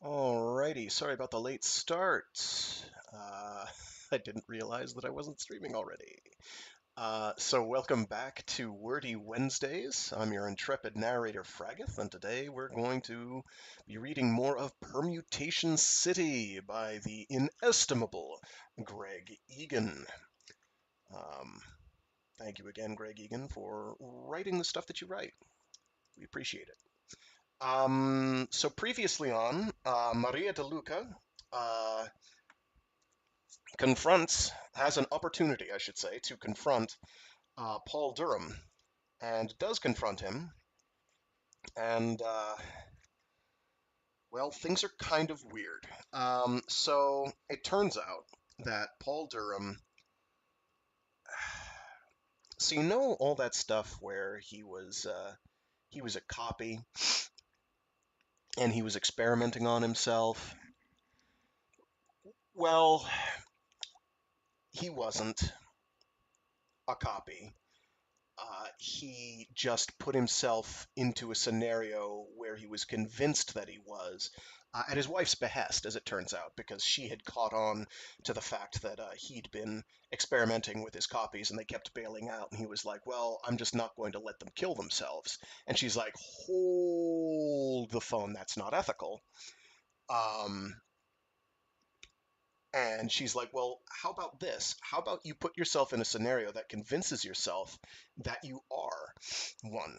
Alrighty, sorry about the late start. Uh, I didn't realize that I wasn't streaming already. So welcome back to Wordy Wednesdays. I'm your intrepid narrator Fraggith, and today we're going to be reading more of Permutation City by the inestimable Greg Egan. Um, Thank you again, Greg Egan, for writing the stuff that you write. We appreciate it. So previously on, Maria Deluca uh, has an opportunity, I should say, to confront Paul Durham, and does confront him. And, well, things are kind of weird. So it turns out that Paul Durham, so you know all that stuff where he was a copy and he was experimenting on himself. Well, he wasn't a copy. He just put himself into a scenario where he was convinced that he was, at his wife's behest, as it turns out, because she had caught on to the fact that he'd been experimenting with his copies and they kept bailing out. And he was like, well, I'm just not going to let them kill themselves. And she's like, hold the phone, that's not ethical. Um, and she's like, well, how about this? How about you put yourself in a scenario that convinces yourself that you are one?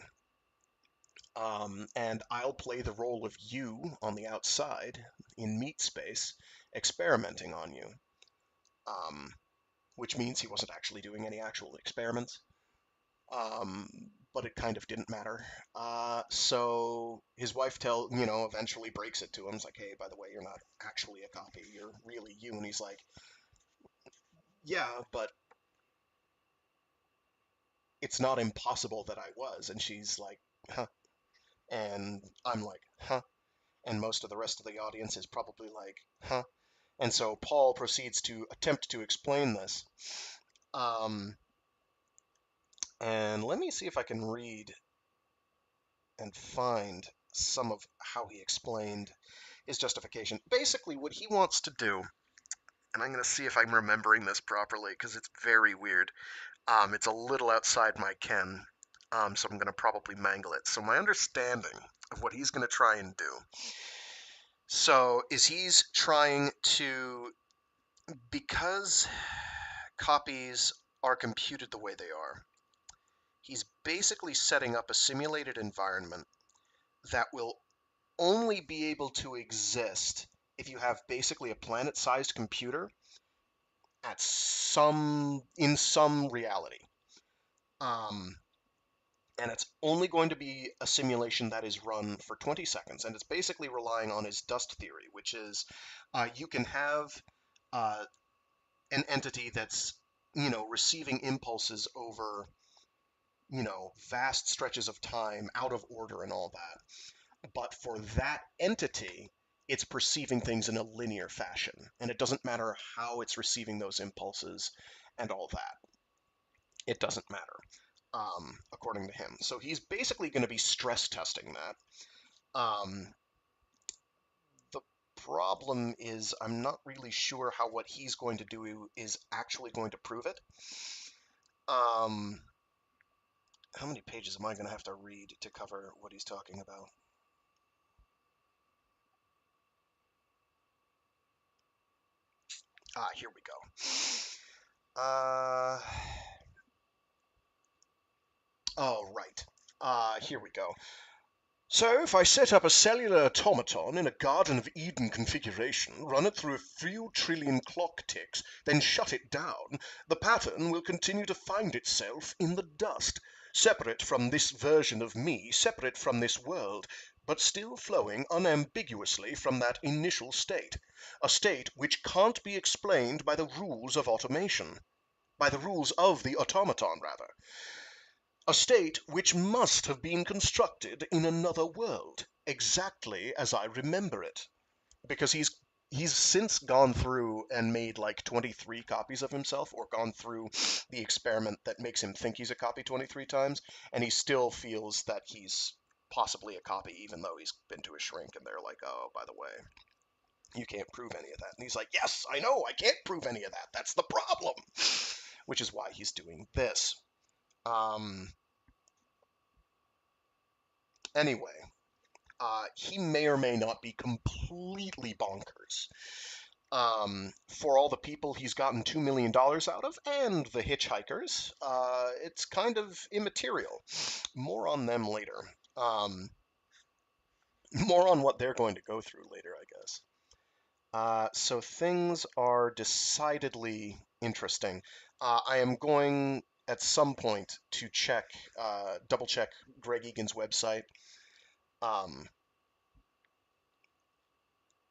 And I'll play the role of you on the outside in meat space, experimenting on you. Um, which means he wasn't actually doing any actual experiments. Um, but it kind of didn't matter. So his wife eventually breaks it to him. It's like, hey, by the way, you're not actually a copy. You're really you. And he's like, yeah, but it's not impossible that I was. And she's like, huh. And I'm like, huh. And most of the rest of the audience is probably like, huh. And so Paul proceeds to attempt to explain this. Um, and let me see if I can read and find some of how he explained his justification. Basically, what he wants to do, and I'm going to see if I'm remembering this properly because it's very weird. It's a little outside my ken, so I'm going to probably mangle it. So, my understanding of what he's going to try and do. So, is he's trying to, because copies are computed the way they are, he's basically setting up a simulated environment that will only be able to exist if you have basically a planet-sized computer in some reality. Um, and it's only going to be a simulation that is run for 20 seconds, and it's basically relying on his dust theory, which is you can have uh, an entity that's receiving impulses over vast stretches of time out of order and all that. But for that entity, it's perceiving things in a linear fashion, and it doesn't matter how it's receiving those impulses and all that. It doesn't matter, according to him. So he's basically going to be stress testing that. The problem is, I'm not really sure how what he's going to do is actually going to prove it. Um, how many pages am I going to have to read to cover what he's talking about? Here we go. Uh, oh, right. Here we go. So, if I set up a cellular automaton in a Garden of Eden configuration, run it through a few trillion clock ticks, then shut it down, the pattern will continue to find itself in the dust, separate from this version of me, separate from this world, but still flowing unambiguously from that initial state, a state which can't be explained by the rules of automation, by the rules of the automaton, rather. A state which must have been constructed in another world, exactly as I remember it. Because he's since gone through and made like 23 copies of himself, or gone through the experiment that makes him think he's a copy 23 times, and he still feels that he's possibly a copy, even though he's been to a shrink, and they're like, oh, by the way, you can't prove any of that. And he's like, yes, I know, I can't prove any of that. That's the problem. Which is why he's doing this. Anyway, he may or may not be completely bonkers. For all the people he's gotten $2 million out of and the hitchhikers, it's kind of immaterial. More on them later. More on what they're going to go through later, I guess. So things are decidedly interesting. I am going at some point to double check Greg Egan's website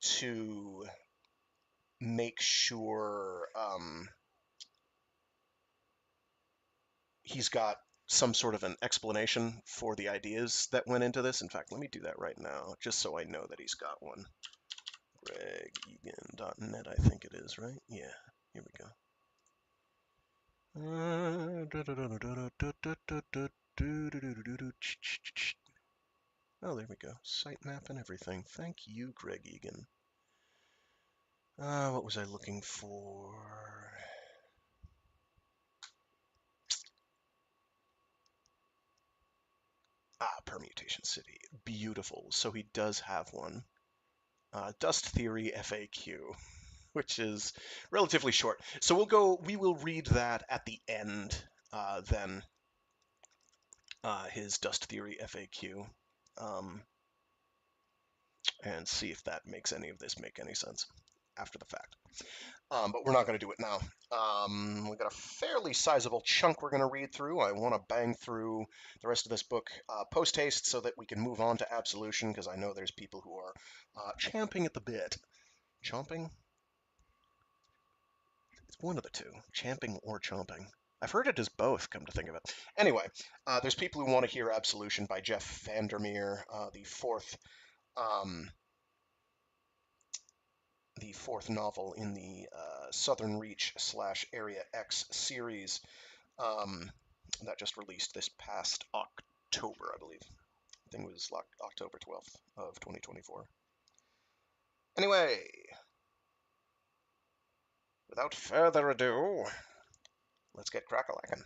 to make sure he's got some sort of an explanation for the ideas that went into this. In fact, let me do that right now, just so I know that he's got one. GregEgan.net, I think it is, right? Yeah, here we go. Oh, there we go. Sitemap and everything. Thank you, Greg Egan. What was I looking for? Permutation City. Beautiful. So he does have one. Dust Theory FAQ, which is relatively short. So we will read that at the end, then, his Dust Theory FAQ, and see if that makes any of this make any sense after the fact. But we're not going to do it now. We've got a fairly sizable chunk we're going to read through. I want to bang through the rest of this book post-haste so that we can move on to Absolution, because I know there's people who are champing at the bit. Chomping? It's one of the two. Champing or chomping. I've heard it as both, come to think of it. Anyway, there's people who want to hear Absolution by Jeff Vandermeer, the fourth novel in the Southern Reach / Area X series that just released this past October, I believe. I think it was October 12th of 2024. Anyway, without further ado, let's get crack-a-lackin'.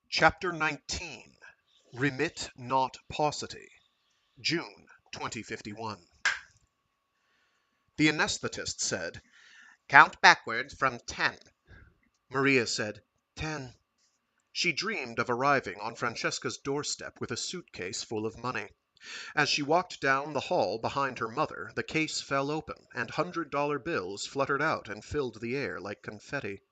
Chapter 19, Remit Not Paucity, June 2051. The anesthetist said, "Count backwards from 10. Maria said, 10. She dreamed of arriving on Francesca's doorstep with a suitcase full of money. As she walked down the hall behind her mother, the case fell open, and $100 bills fluttered out and filled the air like confetti.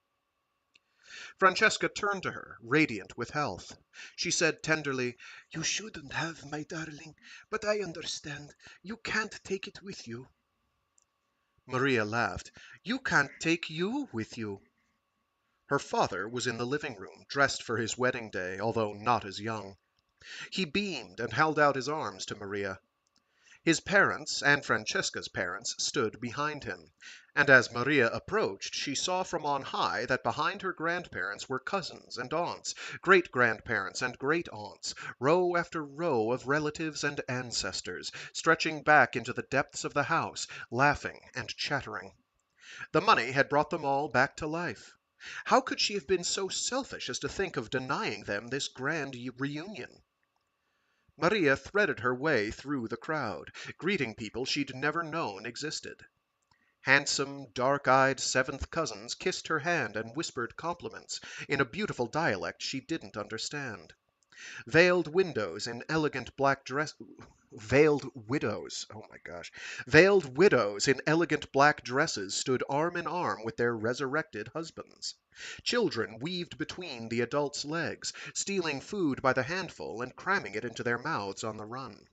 Francesca turned to her, radiant with health. She said tenderly, "You shouldn't have, my darling, but I understand. You can't take it with you." Maria laughed. "You can't take you with you." Her father was in the living room, dressed for his wedding day, although not as young. He beamed and held out his arms to Maria. His parents and Francesca's parents stood behind him, and as Maria approached, she saw from on high that behind her grandparents were cousins and aunts, great-grandparents and great-aunts, row after row of relatives and ancestors, stretching back into the depths of the house, laughing and chattering. The money had brought them all back to life. How could she have been so selfish as to think of denying them this grand reunion? Maria threaded her way through the crowd, greeting people she'd never known existed. Handsome, dark-eyed seventh cousins kissed her hand and whispered compliments in a beautiful dialect she didn't understand. Veiled windows in elegant black dress Veiled widows, oh my gosh. Veiled widows in elegant black dresses stood arm in arm with their resurrected husbands. Children weaved between the adults' legs, stealing food by the handful and cramming it into their mouths on the run.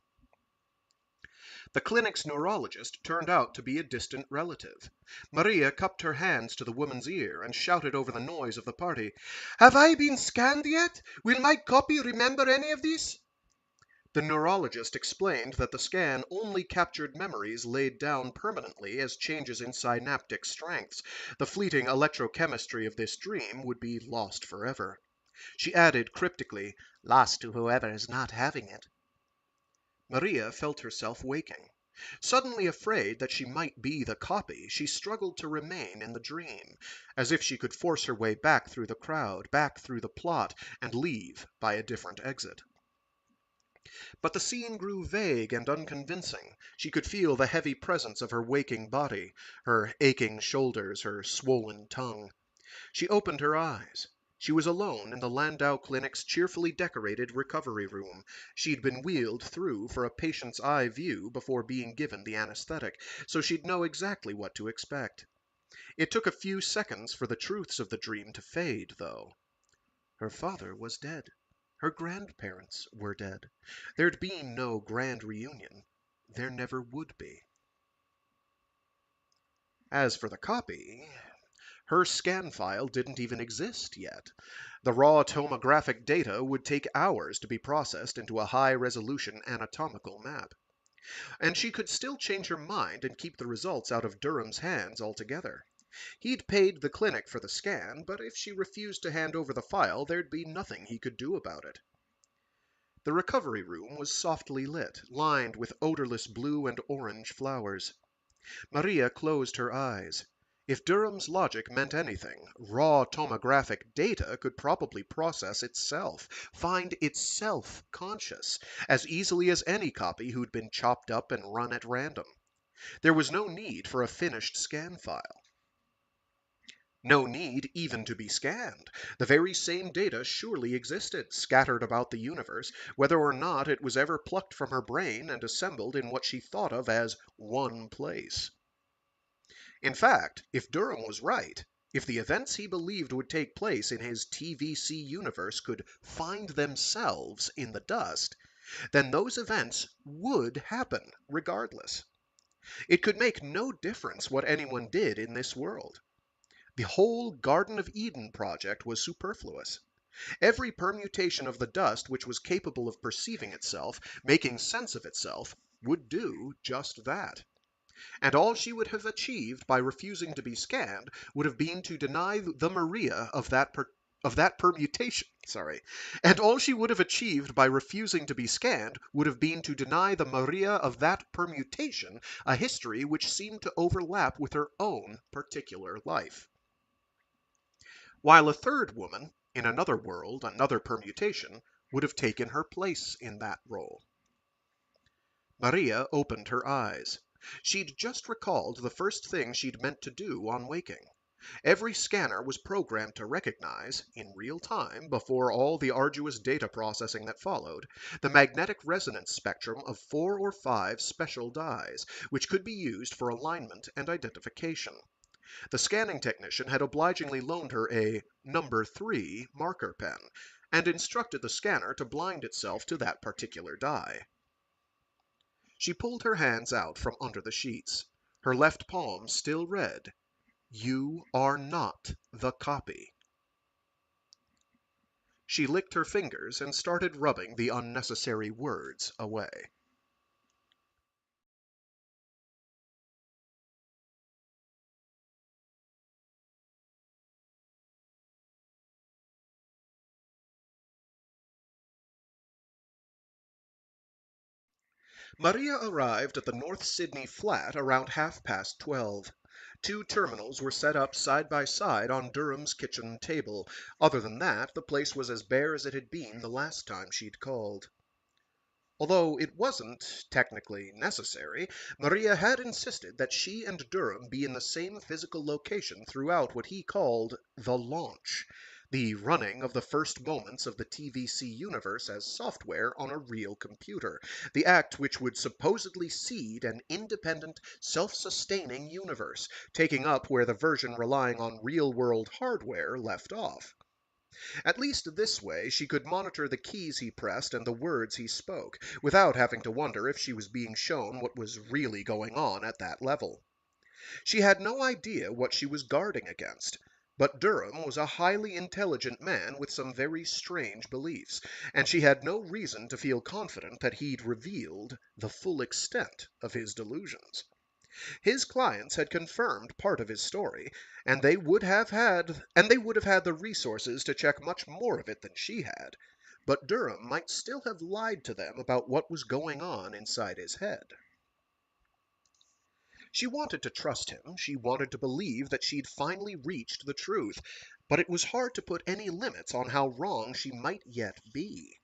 The clinic's neurologist turned out to be a distant relative. Maria cupped her hands to the woman's ear and shouted over the noise of the party, "Have I been scanned yet? Will my copy remember any of this?" The neurologist explained that the scan only captured memories laid down permanently as changes in synaptic strengths. The fleeting electrochemistry of this dream would be lost forever. She added cryptically, "Lost to whoever is not having it." Maria felt herself waking. Suddenly afraid that she might be the copy, she struggled to remain in the dream, as if she could force her way back through the crowd, back through the plot, and leave by a different exit. But the scene grew vague and unconvincing. She could feel the heavy presence of her waking body, her aching shoulders, her swollen tongue. She opened her eyes. She was alone in the Landau Clinic's cheerfully decorated recovery room. She'd been wheeled through for a patient's eye view before being given the anesthetic, so she'd know exactly what to expect. It took a few seconds for the truths of the dream to fade, though. Her father was dead. Her grandparents were dead. There'd been no grand reunion. There never would be. As for the copy, her scan file didn't even exist yet. The raw tomographic data would take hours to be processed into a high-resolution anatomical map. And she could still change her mind and keep the results out of Durham's hands altogether. He'd paid the clinic for the scan, but if she refused to hand over the file, there'd be nothing he could do about it. The recovery room was softly lit, lined with odorless blue and orange flowers. Maria closed her eyes. If Durham's logic meant anything, raw tomographic data could probably process itself, find itself conscious, as easily as any copy who'd been chopped up and run at random. There was no need for a finished scan file. No need even to be scanned. The very same data surely existed, scattered about the universe, whether or not it was ever plucked from her brain and assembled in what she thought of as one place. In fact, if Durham was right, if the events he believed would take place in his TVC universe could find themselves in the dust, then those events would happen regardless. It could make no difference what anyone did in this world. The whole Garden of Eden project was superfluous. Every permutation of the dust which was capable of perceiving itself, making sense of itself, would do just that. And all she would have achieved by refusing to be scanned would have been to deny the Maria of that permutation. And all she would have achieved by refusing to be scanned would have been to deny the Maria of that permutation a history which seemed to overlap with her own particular life. While a third woman, in another world, another permutation, would have taken her place in that role. Maria opened her eyes. She'd just recalled the first thing she'd meant to do on waking. Every scanner was programmed to recognize, in real time, before all the arduous data processing that followed, the magnetic resonance spectrum of 4 or 5 special dyes, which could be used for alignment and identification. The scanning technician had obligingly loaned her a number 3 marker pen, and instructed the scanner to blind itself to that particular dye. She pulled her hands out from under the sheets. Her left palm still read, "You are not the copy." She licked her fingers and started rubbing the unnecessary words away. Maria arrived at the North Sydney flat around 12:30. 2 terminals were set up side by side on Durham's kitchen table. Other than that, the place was as bare as it had been the last time she'd called. Although it wasn't technically necessary, Maria had insisted that she and Durham be in the same physical location throughout what he called the launch. the running of the first moments of the TVC universe as software on a real computer, the act which would supposedly seed an independent, self-sustaining universe, taking up where the version relying on real-world hardware left off. At least this way she could monitor the keys he pressed and the words he spoke, without having to wonder if she was being shown what was really going on at that level. She had no idea what she was guarding against. But Durham was a highly intelligent man with some very strange beliefs, and she had no reason to feel confident that he'd revealed the full extent of his delusions. His clients had confirmed part of his story, and they would have had the resources to check much more of it than she had. But Durham might still have lied to them about what was going on inside his head. She wanted to trust him, she wanted to believe that she'd finally reached the truth, but it was hard to put any limits on how wrong she might yet be.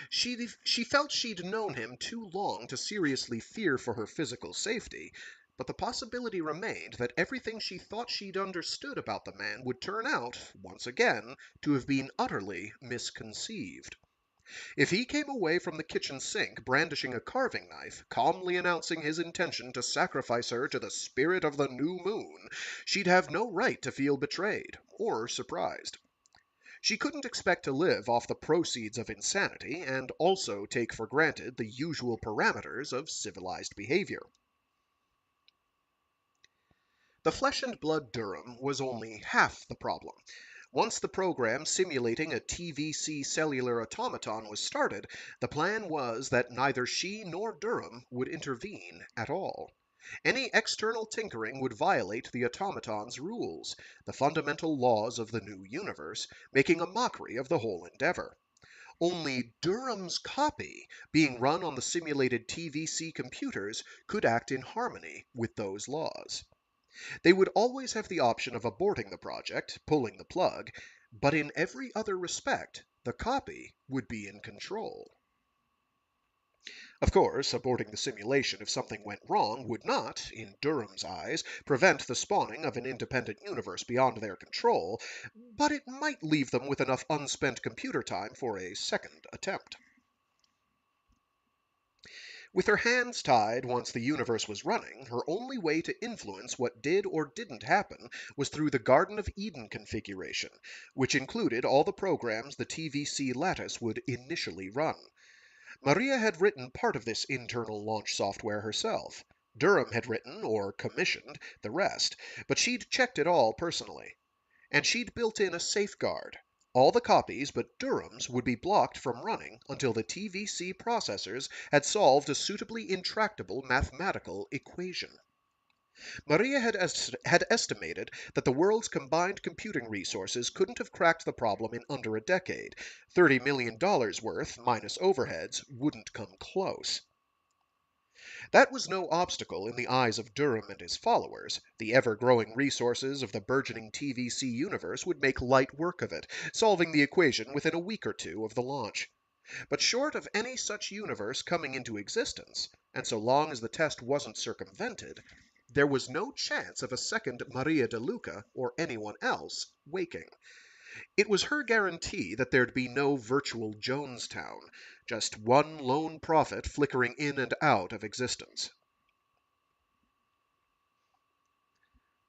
She felt she'd known him too long to seriously fear for her physical safety, but the possibility remained that everything she thought she'd understood about the man would turn out, once again, to have been utterly misconceived. If he came away from the kitchen sink brandishing a carving knife, calmly announcing his intention to sacrifice her to the spirit of the new moon, she'd have no right to feel betrayed or surprised. She couldn't expect to live off the proceeds of insanity and also take for granted the usual parameters of civilized behavior. The flesh and blood Durham was only half the problem. Once the program simulating a TVC cellular automaton was started, the plan was that neither she nor Durham would intervene at all. Any external tinkering would violate the automaton's rules, the fundamental laws of the new universe, making a mockery of the whole endeavor. Only Durham's copy, being run on the simulated TVC computers, could act in harmony with those laws. They would always have the option of aborting the project, pulling the plug, but in every other respect, the copy would be in control. Of course, aborting the simulation if something went wrong would not, in Durham's eyes, prevent the spawning of an independent universe beyond their control, but it might leave them with enough unspent computer time for a second attempt. With her hands tied once the universe was running, her only way to influence what did or didn't happen was through the Garden of Eden configuration, which included all the programs the TVC lattice would initially run. Maria had written part of this internal launch software herself. Durham had written, or commissioned, the rest, but she'd checked it all personally. And she'd built in a safeguard. All the copies but Durham's would be blocked from running until the TVC processors had solved a suitably intractable mathematical equation. Maria had estimated that the world's combined computing resources couldn't have cracked the problem in under a decade. $30 million worth, minus overheads, wouldn't come close. That was no obstacle in the eyes of Durham and his followers. The ever-growing resources of the burgeoning TVC universe would make light work of it, solving the equation within a week or two of the launch. But short of any such universe coming into existence, and so long as the test wasn't circumvented, there was no chance of a second Maria Deluca or anyone else waking. It was her guarantee that there'd be no virtual Jonestown, just one lone prophet flickering in and out of existence.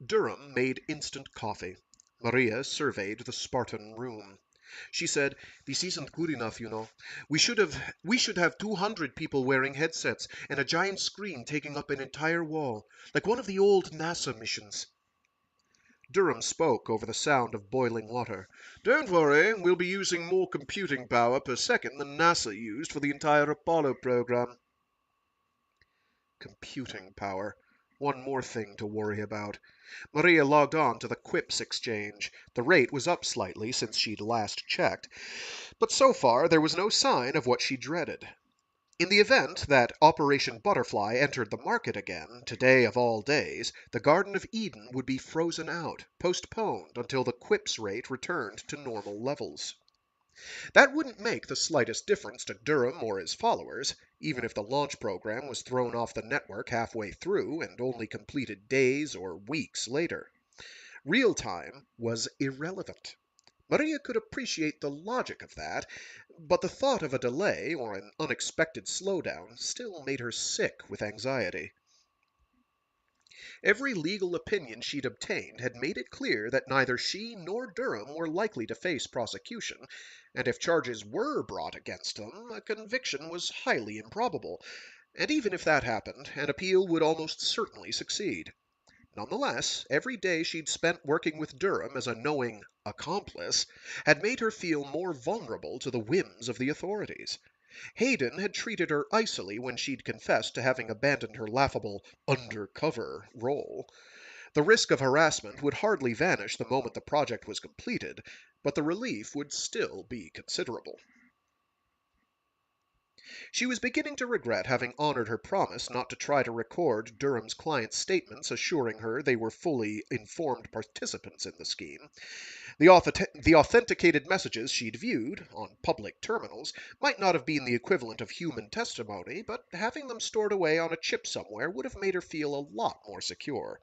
Durham made instant coffee. Maria surveyed the Spartan room. She said, "This isn't good enough, you know. We should have 200 people wearing headsets and a giant screen taking up an entire wall, like one of the old NASA missions." Durham spoke over the sound of boiling water. "Don't worry, we'll be using more computing power per second than NASA used for the entire Apollo program." Computing power. One more thing to worry about. Maria logged on to the Quips exchange. The rate was up slightly since she'd last checked, but so far there was no sign of what she dreaded. In the event that Operation Butterfly entered the market again, today of all days, the Garden of Eden would be frozen out, postponed until the Quips rate returned to normal levels. That wouldn't make the slightest difference to Durham or his followers, even if the launch program was thrown off the network halfway through and only completed days or weeks later. Real time was irrelevant. Maria could appreciate the logic of that, but the thought of a delay or an unexpected slowdown still made her sick with anxiety. Every legal opinion she'd obtained had made it clear that neither she nor Durham were likely to face prosecution, and if charges were brought against them, a conviction was highly improbable, and even if that happened, an appeal would almost certainly succeed. Nonetheless, every day she'd spent working with Durham as a knowing accomplice had made her feel more vulnerable to the whims of the authorities. Hayden had treated her icily when she'd confessed to having abandoned her laughable undercover role. The risk of harassment would hardly vanish the moment the project was completed, but the relief would still be considerable. She was beginning to regret having honored her promise not to try to record Durham's client's statements assuring her they were fully informed participants in the scheme. The authenticated messages she'd viewed, on public terminals, might not have been the equivalent of human testimony, but having them stored away on a chip somewhere would have made her feel a lot more secure.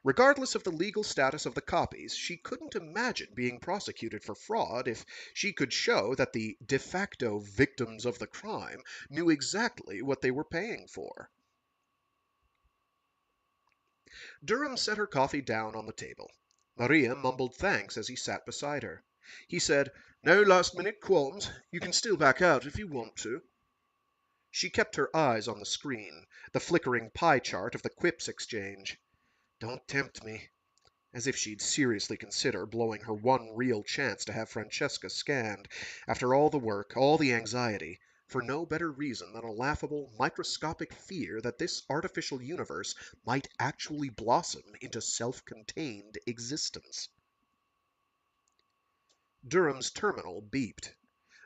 Regardless of the legal status of the copies, she couldn't imagine being prosecuted for fraud if she could show that the de facto victims of the crime knew exactly what they were paying for. Durham set her coffee down on the table. Maria mumbled thanks as he sat beside her. He said, "No last-minute qualms. You can still back out if you want to." She kept her eyes on the screen, the flickering pie chart of the Quips exchange. "Don't tempt me." As if she'd seriously consider blowing her one real chance to have Francesca scanned, after all the work, all the anxiety, for no better reason than a laughable, microscopic fear that this artificial universe might actually blossom into self-contained existence. Durham's terminal beeped.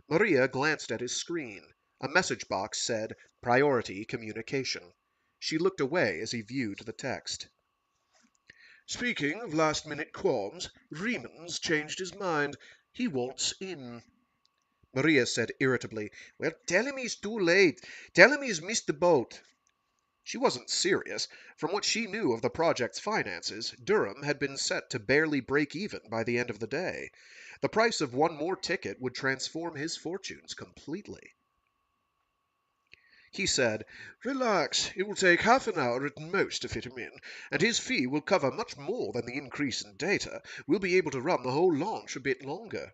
Maria glanced at his screen. A message box said, "Priority communication." She looked away as he viewed the text. "Speaking of last-minute qualms, Rieman's changed his mind. He wants in." Maria said irritably, "Well, tell him he's too late. Tell him he's missed the boat." She wasn't serious. From what she knew of the project's finances, Durham had been set to barely break even by the end of the day. The price of one more ticket would transform his fortunes completely. He said, "Relax. It will take half an hour at most to fit him in, and his fee will cover much more than the increase in data. We'll be able to run the whole launch a bit longer."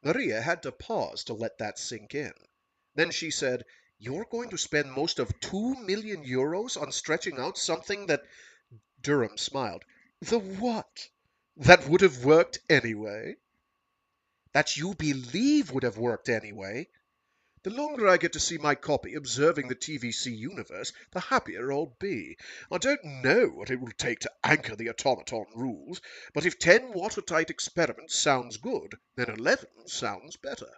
Maria had to pause to let that sink in. Then she said, "You're going to spend most of 2 million euros on stretching out something that—" Durham smiled. "The what? That would have worked anyway?" "That you believe would have worked anyway." "The longer I get to see my copy observing the TVC universe, the happier I'll be. I don't know what it will take to anchor the automaton rules, but if 10 watertight experiments sounds good, then 11 sounds better."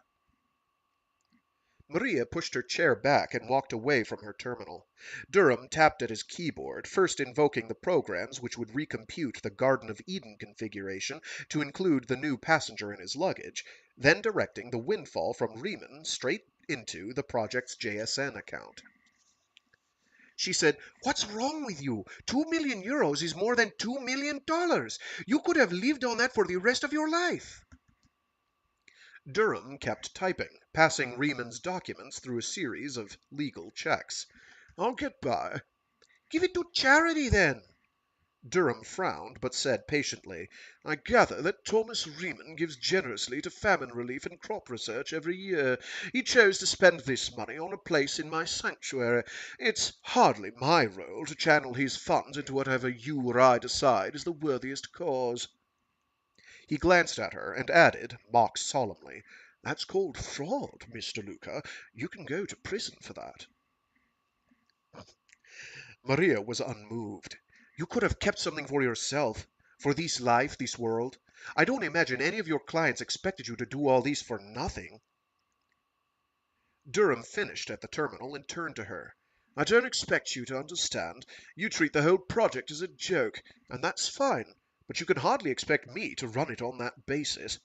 Maria pushed her chair back and walked away from her terminal. Durham tapped at his keyboard, first invoking the programs which would recompute the Garden of Eden configuration to include the new passenger and his luggage, then directing the windfall from Riemann straight into the project's JSN account. She said, "What's wrong with you? 2 million euros is more than $2 million. You could have lived on that for the rest of your life." Durham kept typing, passing Riemann's documents through a series of legal checks. "I'll get by." "Give it to charity, then." Durham frowned, but said patiently, "I gather that Thomas Riemann gives generously to famine relief and crop research every year. He chose to spend this money on a place in my sanctuary. It's hardly my role to channel his funds into whatever you or I decide is the worthiest cause." He glanced at her and added, mock solemnly, "That's called fraud, Miss Deluca. You can go to prison for that." Maria was unmoved. "You could have kept something for yourself, for this life, this world. I don't imagine any of your clients expected you to do all this for nothing." Durham finished at the terminal and turned to her. "I don't expect you to understand. You treat the whole project as a joke, and that's fine, but you can hardly expect me to run it on that basis."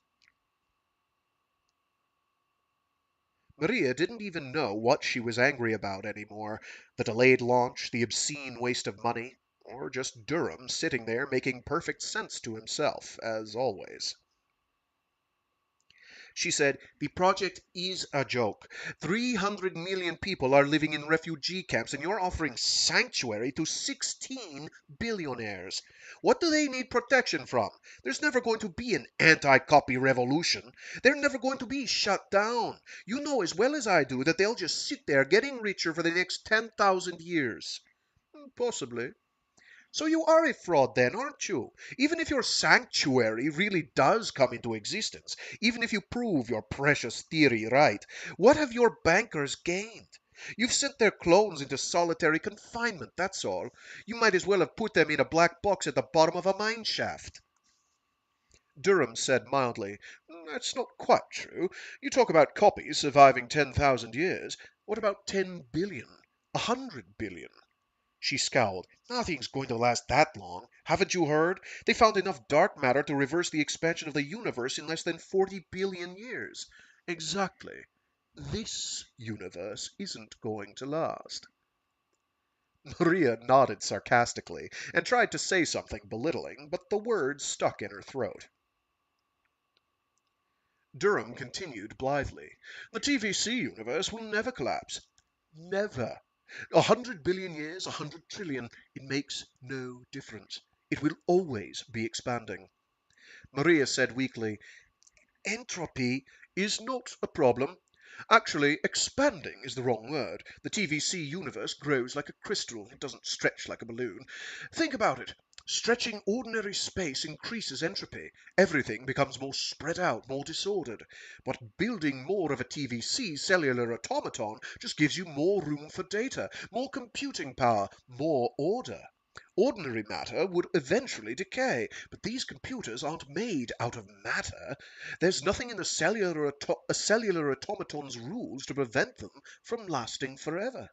Maria didn't even know what she was angry about anymore. The delayed launch, the obscene waste of money. or just Durham sitting there making perfect sense to himself, as always. She said, "The project is a joke. 300 million people are living in refugee camps, and you're offering sanctuary to 16 billionaires. What do they need protection from? There's never going to be an anti-copy revolution. They're never going to be shut down. You know as well as I do that they'll just sit there getting richer for the next 10,000 years." Possibly. So you are a fraud then, aren't you? Even if your sanctuary really does come into existence, even if you prove your precious theory right, what have your bankers gained? You've sent their clones into solitary confinement, that's all. You might as well have put them in a black box at the bottom of a mine shaft. Durham said mildly, "That's not quite true. You talk about copies surviving 10,000 years. What about 10 billion? 100 billion?" She scowled. "Nothing's going to last that long. Haven't you heard? They found enough dark matter to reverse the expansion of the universe in less than 40 billion years. Exactly. This universe isn't going to last." Maria nodded sarcastically and tried to say something belittling, but the words stuck in her throat. Durham continued blithely. "The TVC universe will never collapse. Never. 100 billion years, 100 trillion, it makes no difference. It will always be expanding." Maria said weakly, "Entropy is not a problem. Actually, expanding is the wrong word. The TVC universe grows like a crystal. It doesn't stretch like a balloon. Think about it. Stretching ordinary space increases entropy. Everything becomes more spread out, more disordered. But building more of a TVC cellular automaton just gives you more room for data, more computing power, more order. Ordinary matter would eventually decay, but these computers aren't made out of matter. There's nothing in the cellular automaton's rules to prevent them from lasting forever."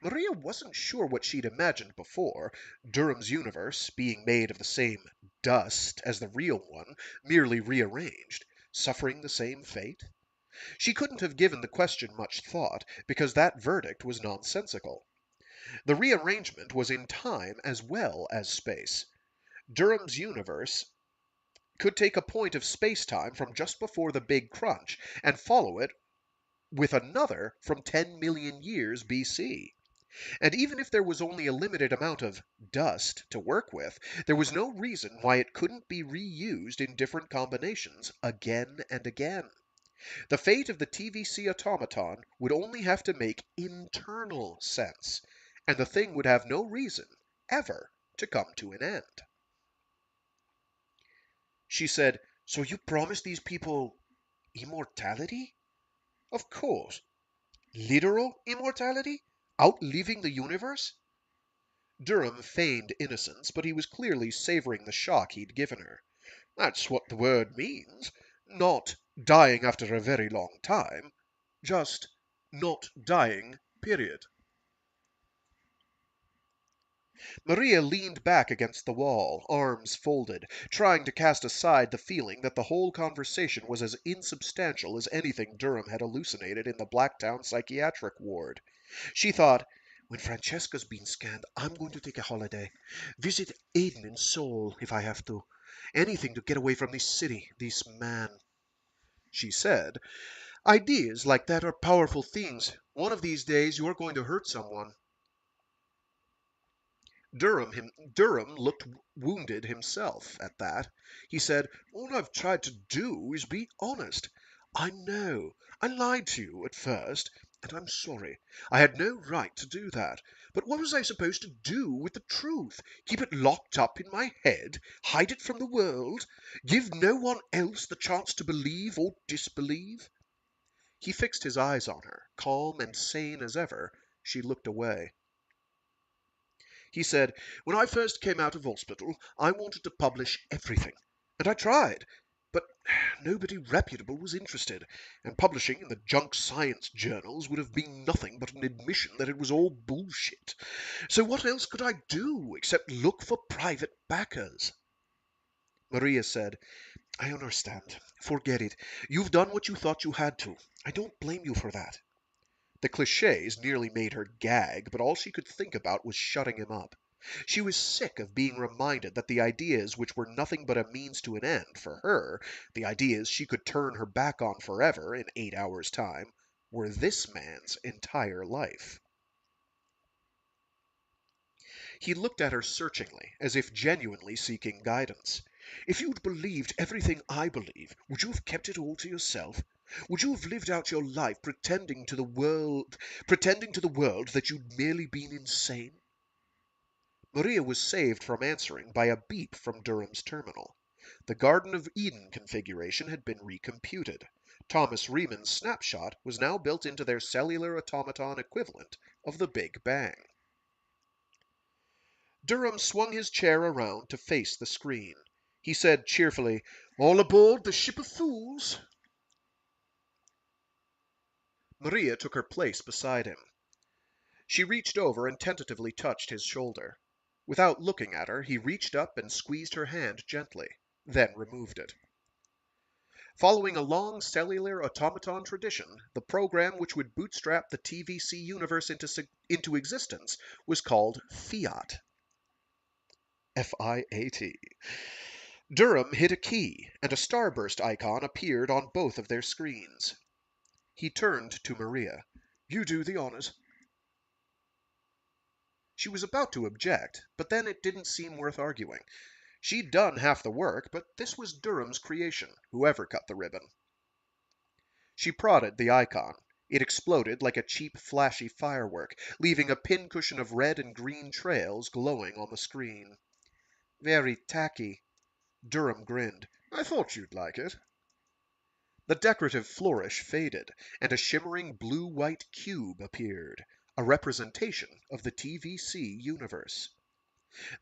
Maria wasn't sure what she'd imagined before, Durham's universe being made of the same dust as the real one, merely rearranged, suffering the same fate. She couldn't have given the question much thought, because that verdict was nonsensical. The rearrangement was in time as well as space. Durham's universe could take a point of space-time from just before the Big Crunch and follow it with another from 10 million years BC. And even if there was only a limited amount of dust to work with, there was no reason why it couldn't be reused in different combinations again and again. The fate of the TVC automaton would only have to make internal sense, and the thing would have no reason ever to come to an end. She said, "So you promised these people immortality?" "Of course." "Literal immortality? Outliving the universe?" Durham feigned innocence, but he was clearly savoring the shock he'd given her. "That's what the word means. Not dying after a very long time. Just not dying, period." Maria leaned back against the wall, arms folded, trying to cast aside the feeling that the whole conversation was as insubstantial as anything Durham had hallucinated in the Blacktown psychiatric ward. She thought, "When Francesca's been scanned, I'm going to take a holiday. Visit Egan in Seoul, if I have to. Anything to get away from this city, this man." She said, "Ideas like that are powerful things. One of these days you're going to hurt someone." Durham looked wounded himself at that. He said, "All I've tried to do is be honest. I know I lied to you at first, and I'm sorry. I had no right to do that. But what was I supposed to do with the truth? Keep it locked up in my head? Hide it from the world? Give no one else the chance to believe or disbelieve?" He fixed his eyes on her, calm and sane as ever. She looked away. He said, "When I first came out of hospital, I wanted to publish everything. And I tried. But nobody reputable was interested, and publishing in the junk science journals would have been nothing but an admission that it was all bullshit. So what else could I do except look for private backers?" Maria said, "I understand. Forget it. You've done what you thought you had to. I don't blame you for that." The cliches nearly made her gag, but all she could think about was shutting him up. She was sick of being reminded that the ideas which were nothing but a means to an end for her, the ideas she could turn her back on forever in 8 hours' time, were this man's entire life. He looked at her searchingly, as if genuinely seeking guidance. "If you'd believed everything I believe, would you have kept it all to yourself? Would you have lived out your life pretending to the world that you'd merely been insane?" Maria was saved from answering by a beep from Durham's terminal. The Garden of Eden configuration had been recomputed. Thomas Riemann's snapshot was now built into their cellular automaton equivalent of the Big Bang. Durham swung his chair around to face the screen. He said cheerfully, "All aboard the Ship of Fools." Maria took her place beside him. She reached over and tentatively touched his shoulder. Without looking at her, he reached up and squeezed her hand gently, then removed it. Following a long cellular automaton tradition, the program which would bootstrap the TVC universe into existence was called Fiat. F-I-A-T. Durham hit a key, and a starburst icon appeared on both of their screens. He turned to Maria. "You do the honors." She was about to object, but then it didn't seem worth arguing. She'd done half the work, but this was Durham's creation, whoever cut the ribbon. She prodded the icon. It exploded like a cheap, flashy firework, leaving a pincushion of red and green trails glowing on the screen. "Very tacky." Durham grinned. "I thought you'd like it." The decorative flourish faded, and a shimmering blue-white cube appeared, a representation of the TVC universe.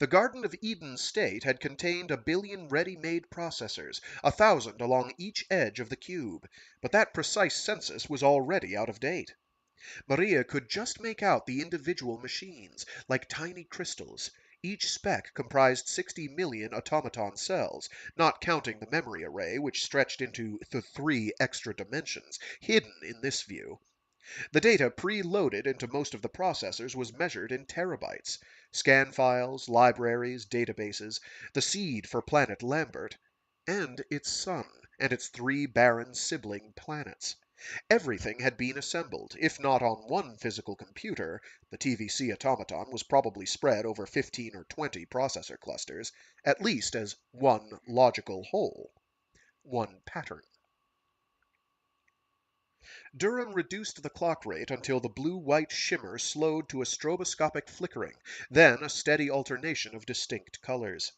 The Garden of Eden state had contained 1,000,000,000 ready-made processors, 1,000 along each edge of the cube, but that precise census was already out of date. Maria could just make out the individual machines, like tiny crystals. Each speck comprised 60,000,000 automaton cells, not counting the memory array, which stretched into the 3 extra dimensions, hidden in this view. The data pre-loaded into most of the processors was measured in terabytes. Scan files, libraries, databases, the seed for planet Lambert, and its sun, and its 3 barren sibling planets. Everything had been assembled, if not on one physical computer, the TVC automaton was probably spread over 15 or 20 processor clusters, at least as one logical whole, one pattern. Durham reduced the clock rate until the blue-white shimmer slowed to a stroboscopic flickering, then a steady alternation of distinct colors.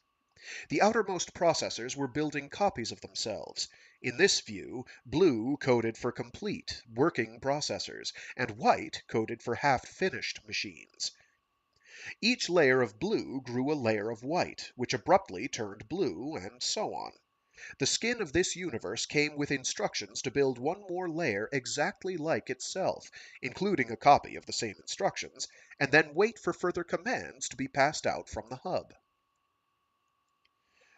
The outermost processors were building copies of themselves. In this view, blue coded for complete, working processors, and white coded for half-finished machines. Each layer of blue grew a layer of white, which abruptly turned blue, and so on. The skin of this universe came with instructions to build one more layer exactly like itself, including a copy of the same instructions, and then wait for further commands to be passed out from the hub.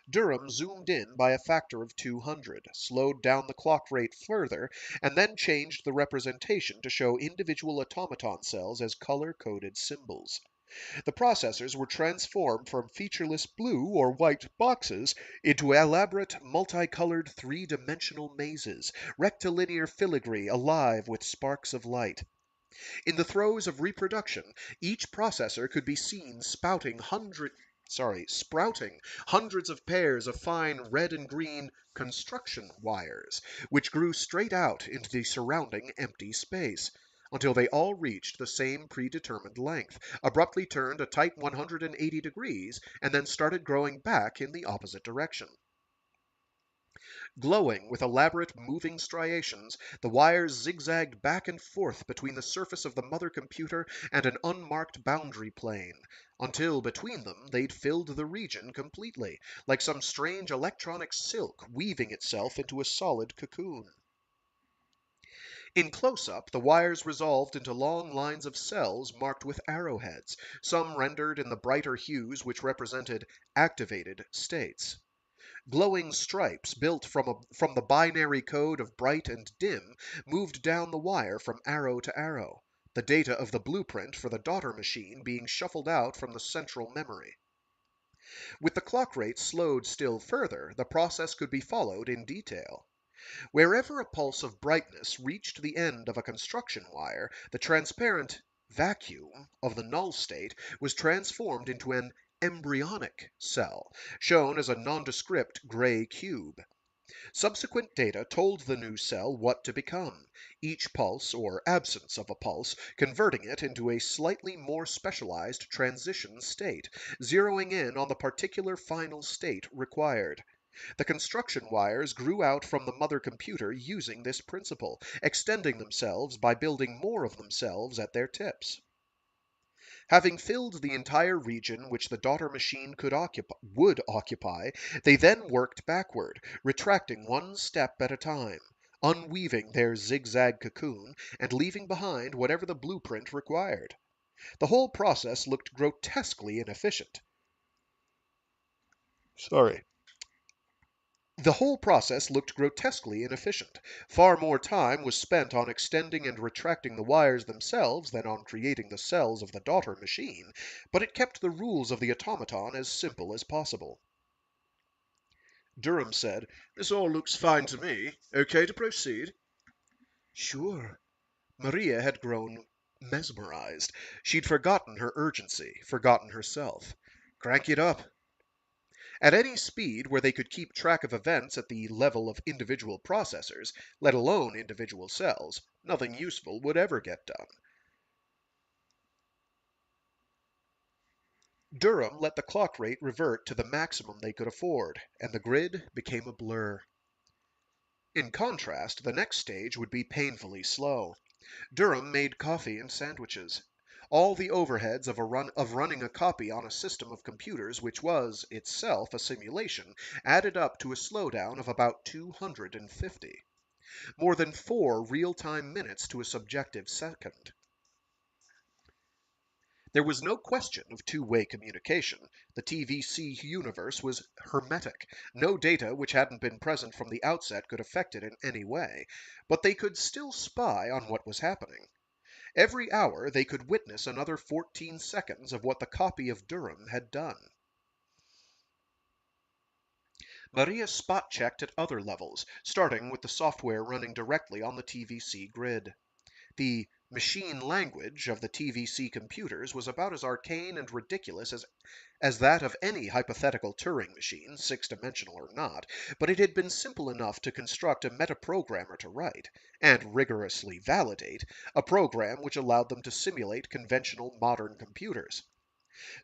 Durham zoomed in by a factor of 200, slowed down the clock rate further, and then changed the representation to show individual automaton cells as color-coded symbols. The processors were transformed from featureless blue or white boxes into elaborate, multicolored 3-dimensional mazes, rectilinear filigree alive with sparks of light. In the throes of reproduction, each processor could be seen sprouting hundreds of pairs of fine red and green construction wires, which grew straight out into the surrounding empty space, until they all reached the same predetermined length, abruptly turned a tight 180 degrees, and then started growing back in the opposite direction. Glowing with elaborate moving striations, the wires zigzagged back and forth between the surface of the mother computer and an unmarked boundary plane, until between them they'd filled the region completely, like some strange electronic silk weaving itself into a solid cocoon. In close-up, the wires resolved into long lines of cells marked with arrowheads, some rendered in the brighter hues which represented activated states. Glowing stripes built from the binary code of bright and dim moved down the wire from arrow to arrow. the data of the blueprint for the daughter machine being shuffled out from the central memory. With the clock rate slowed still further, the process could be followed in detail. Wherever a pulse of brightness reached the end of a construction wire, the transparent vacuum of the null state was transformed into an embryonic cell, shown as a nondescript gray cube. Subsequent data told the new cell what to become, each pulse or absence of a pulse converting it into a slightly more specialized transition state, zeroing in on the particular final state required. The construction wires grew out from the mother computer using this principle, extending themselves by building more of themselves at their tips. Having filled the entire region which the daughter machine would occupy, they then worked backward, retracting one step at a time, unweaving their zigzag cocoon, and leaving behind whatever the blueprint required. The whole process looked grotesquely inefficient. Sorry. The whole process looked grotesquely inefficient. Far more time was spent on extending and retracting the wires themselves than on creating the cells of the daughter machine, but it kept the rules of the automaton as simple as possible. Durham said, "This all looks fine to me. Okay to proceed?" "Sure." Maria had grown mesmerized. She'd forgotten her urgency, forgotten herself. "Crank it up." At any speed where they could keep track of events at the level of individual processors, let alone individual cells, nothing useful would ever get done. Durham let the clock rate revert to the maximum they could afford, and the grid became a blur. In contrast, the next stage would be painfully slow. Durham made coffee and sandwiches. All the overheads of running a copy on a system of computers which was, itself, a simulation, added up to a slowdown of about 250. More than 4 real-time minutes to a subjective second. There was no question of two-way communication. The TVC universe was hermetic. No data which hadn't been present from the outset could affect it in any way, but they could still spy on what was happening. Every hour they could witness another 14 seconds of what the copy of Durham had done. Maria spot-checked at other levels, starting with the software running directly on the TVC grid. The machine language of the TVC computers was about as arcane and ridiculous as that of any hypothetical Turing machine, six-dimensional or not, but it had been simple enough to construct a metaprogrammer to write, and rigorously validate, a program which allowed them to simulate conventional modern computers.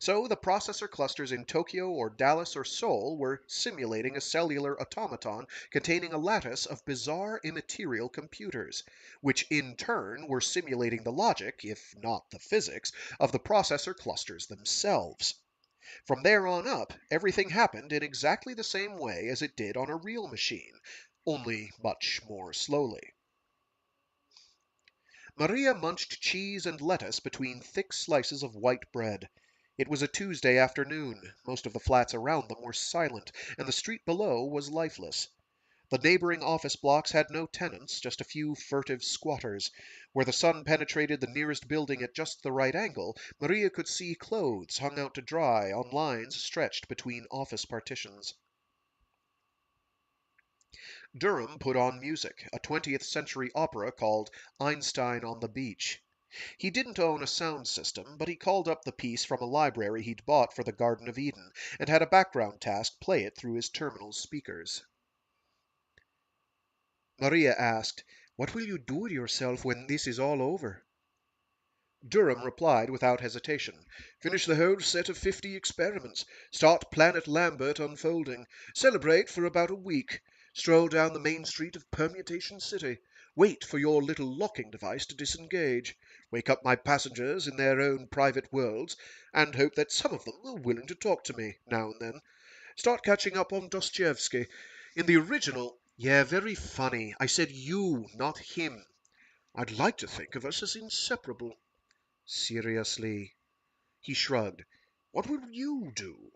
So the processor clusters in Tokyo or Dallas or Seoul were simulating a cellular automaton containing a lattice of bizarre immaterial computers, which in turn were simulating the logic, if not the physics, of the processor clusters themselves. From there on up, everything happened in exactly the same way as it did on a real machine, only much more slowly. Maria munched cheese and lettuce between thick slices of white bread. It was a Tuesday afternoon. Most of the flats around them were silent, and the street below was lifeless. The neighboring office blocks had no tenants, just a few furtive squatters. Where the sun penetrated the nearest building at just the right angle, Maria could see clothes hung out to dry on lines stretched between office partitions. Durham put on music, a 20th century opera called Einstein on the Beach. He didn't own a sound system, but he called up the piece from a library he'd bought for the Garden of Eden, and had a background task play it through his terminal speakers. Maria asked, "What will you do with yourself when this is all over?" Durham replied without hesitation, "Finish the whole set of 50 experiments. Start Planet Lambert unfolding. Celebrate for about a week. Stroll down the main street of Permutation City. Wait for your little locking device to disengage. Wake up my passengers in their own private worlds, and hope that some of them are willing to talk to me now and then. Start catching up on Dostoevsky. In the original, yeah, very funny. I said you, not him. I'd like to think of us as inseparable." "Seriously?" He shrugged. "What would you do?"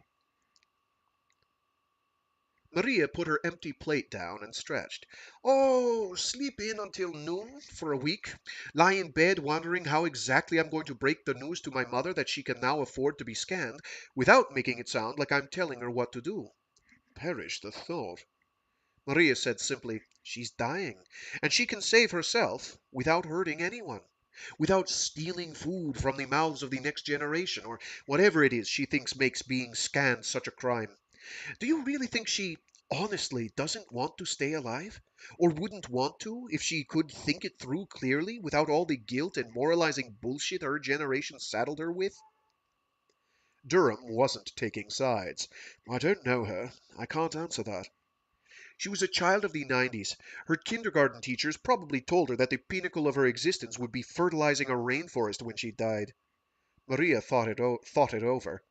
Maria put her empty plate down and stretched. Oh, sleep in until noon for a week. Lie in bed wondering how exactly I'm going to break the news to my mother that she can now afford to be scanned without making it sound like I'm telling her what to do. Perish the thought. Maria said simply, she's dying, and she can save herself without hurting anyone, without stealing food from the mouths of the next generation, or whatever it is she thinks makes being scanned such a crime. Do you really think she honestly doesn't want to stay alive? Or wouldn't want to if she could think it through clearly without all the guilt and moralizing bullshit her generation saddled her with? Durham wasn't taking sides. I don't know her. I can't answer that. She was a child of the 90s. Her kindergarten teachers probably told her that the pinnacle of her existence would be fertilizing a rainforest when she died. Maria thought it over.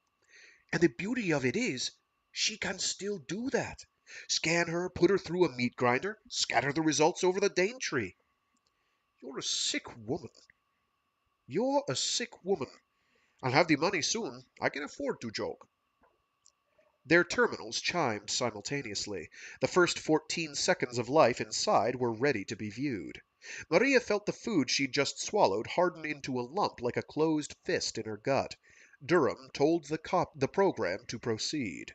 And the beauty of it is, she can still do that. Scan her, put her through a meat grinder, scatter the results over the Daintree. You're a sick woman. You're a sick woman. I'll have the money soon. I can afford to joke. Their terminals chimed simultaneously. The first 14 seconds of life inside were ready to be viewed. Maria felt the food she'd just swallowed harden into a lump like a closed fist in her gut. Durham told the program to proceed.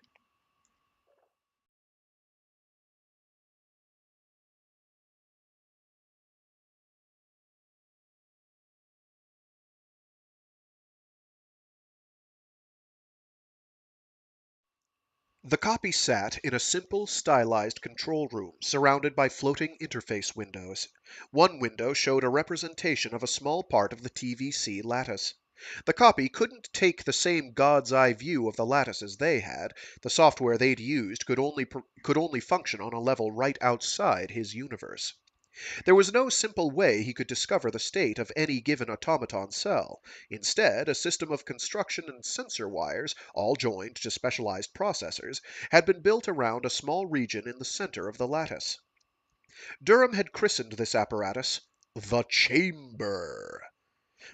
The copy sat in a simple, stylized control room surrounded by floating interface windows. One window showed a representation of a small part of the TVC lattice. The copy couldn't take the same god's eye view of the lattice as they had. The software they'd used could only function on a level right outside his universe. There was no simple way he could discover the state of any given automaton cell. Instead, a system of construction and sensor wires, all joined to specialized processors, had been built around a small region in the center of the lattice. Durham had christened this apparatus the Chamber.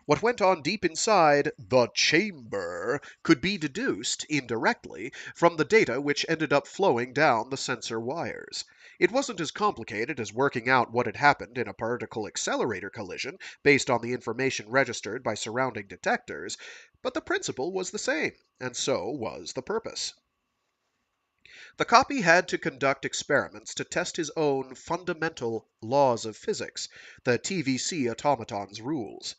What went on deep inside the chamber could be deduced, indirectly, from the data which ended up flowing down the sensor wires. It wasn't as complicated as working out what had happened in a particle accelerator collision based on the information registered by surrounding detectors, but the principle was the same, and so was the purpose. The copy had to conduct experiments to test his own fundamental laws of physics, the TVC automaton's rules.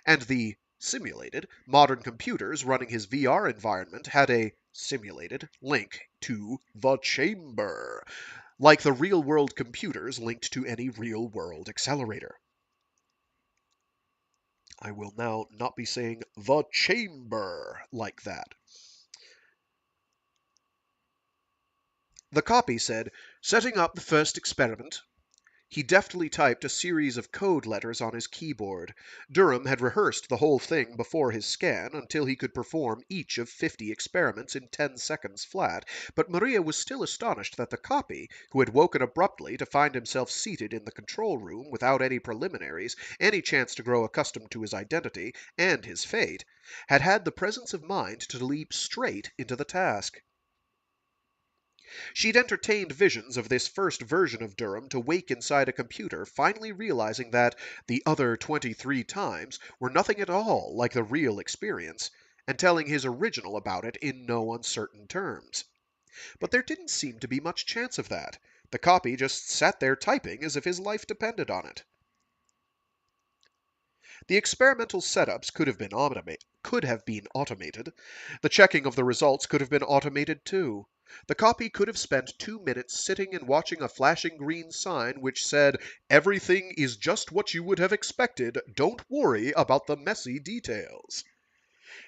And the simulated modern computers running his VR environment had a simulated link to the chamber, like the real world computers linked to any real world accelerator. I will now not be saying the chamber like that. The copy said, setting up the first experiment. He deftly typed a series of code letters on his keyboard. Durham had rehearsed the whole thing before his scan until he could perform each of 50 experiments in 10 seconds flat, but Maria was still astonished that the copy, who had woken abruptly to find himself seated in the control room without any preliminaries, any chance to grow accustomed to his identity and his fate, had had the presence of mind to leap straight into the task. She'd entertained visions of this first version of Durham to wake inside a computer, finally realizing that the other 23 times were nothing at all like the real experience, and telling his original about it in no uncertain terms. But there didn't seem to be much chance of that. The copy just sat there typing as if his life depended on it. The experimental setups could have been automated. The checking of the results could have been automated too. The copy could have spent 2 minutes sitting and watching a flashing green sign which said, "Everything is just what you would have expected. Don't worry about the messy details."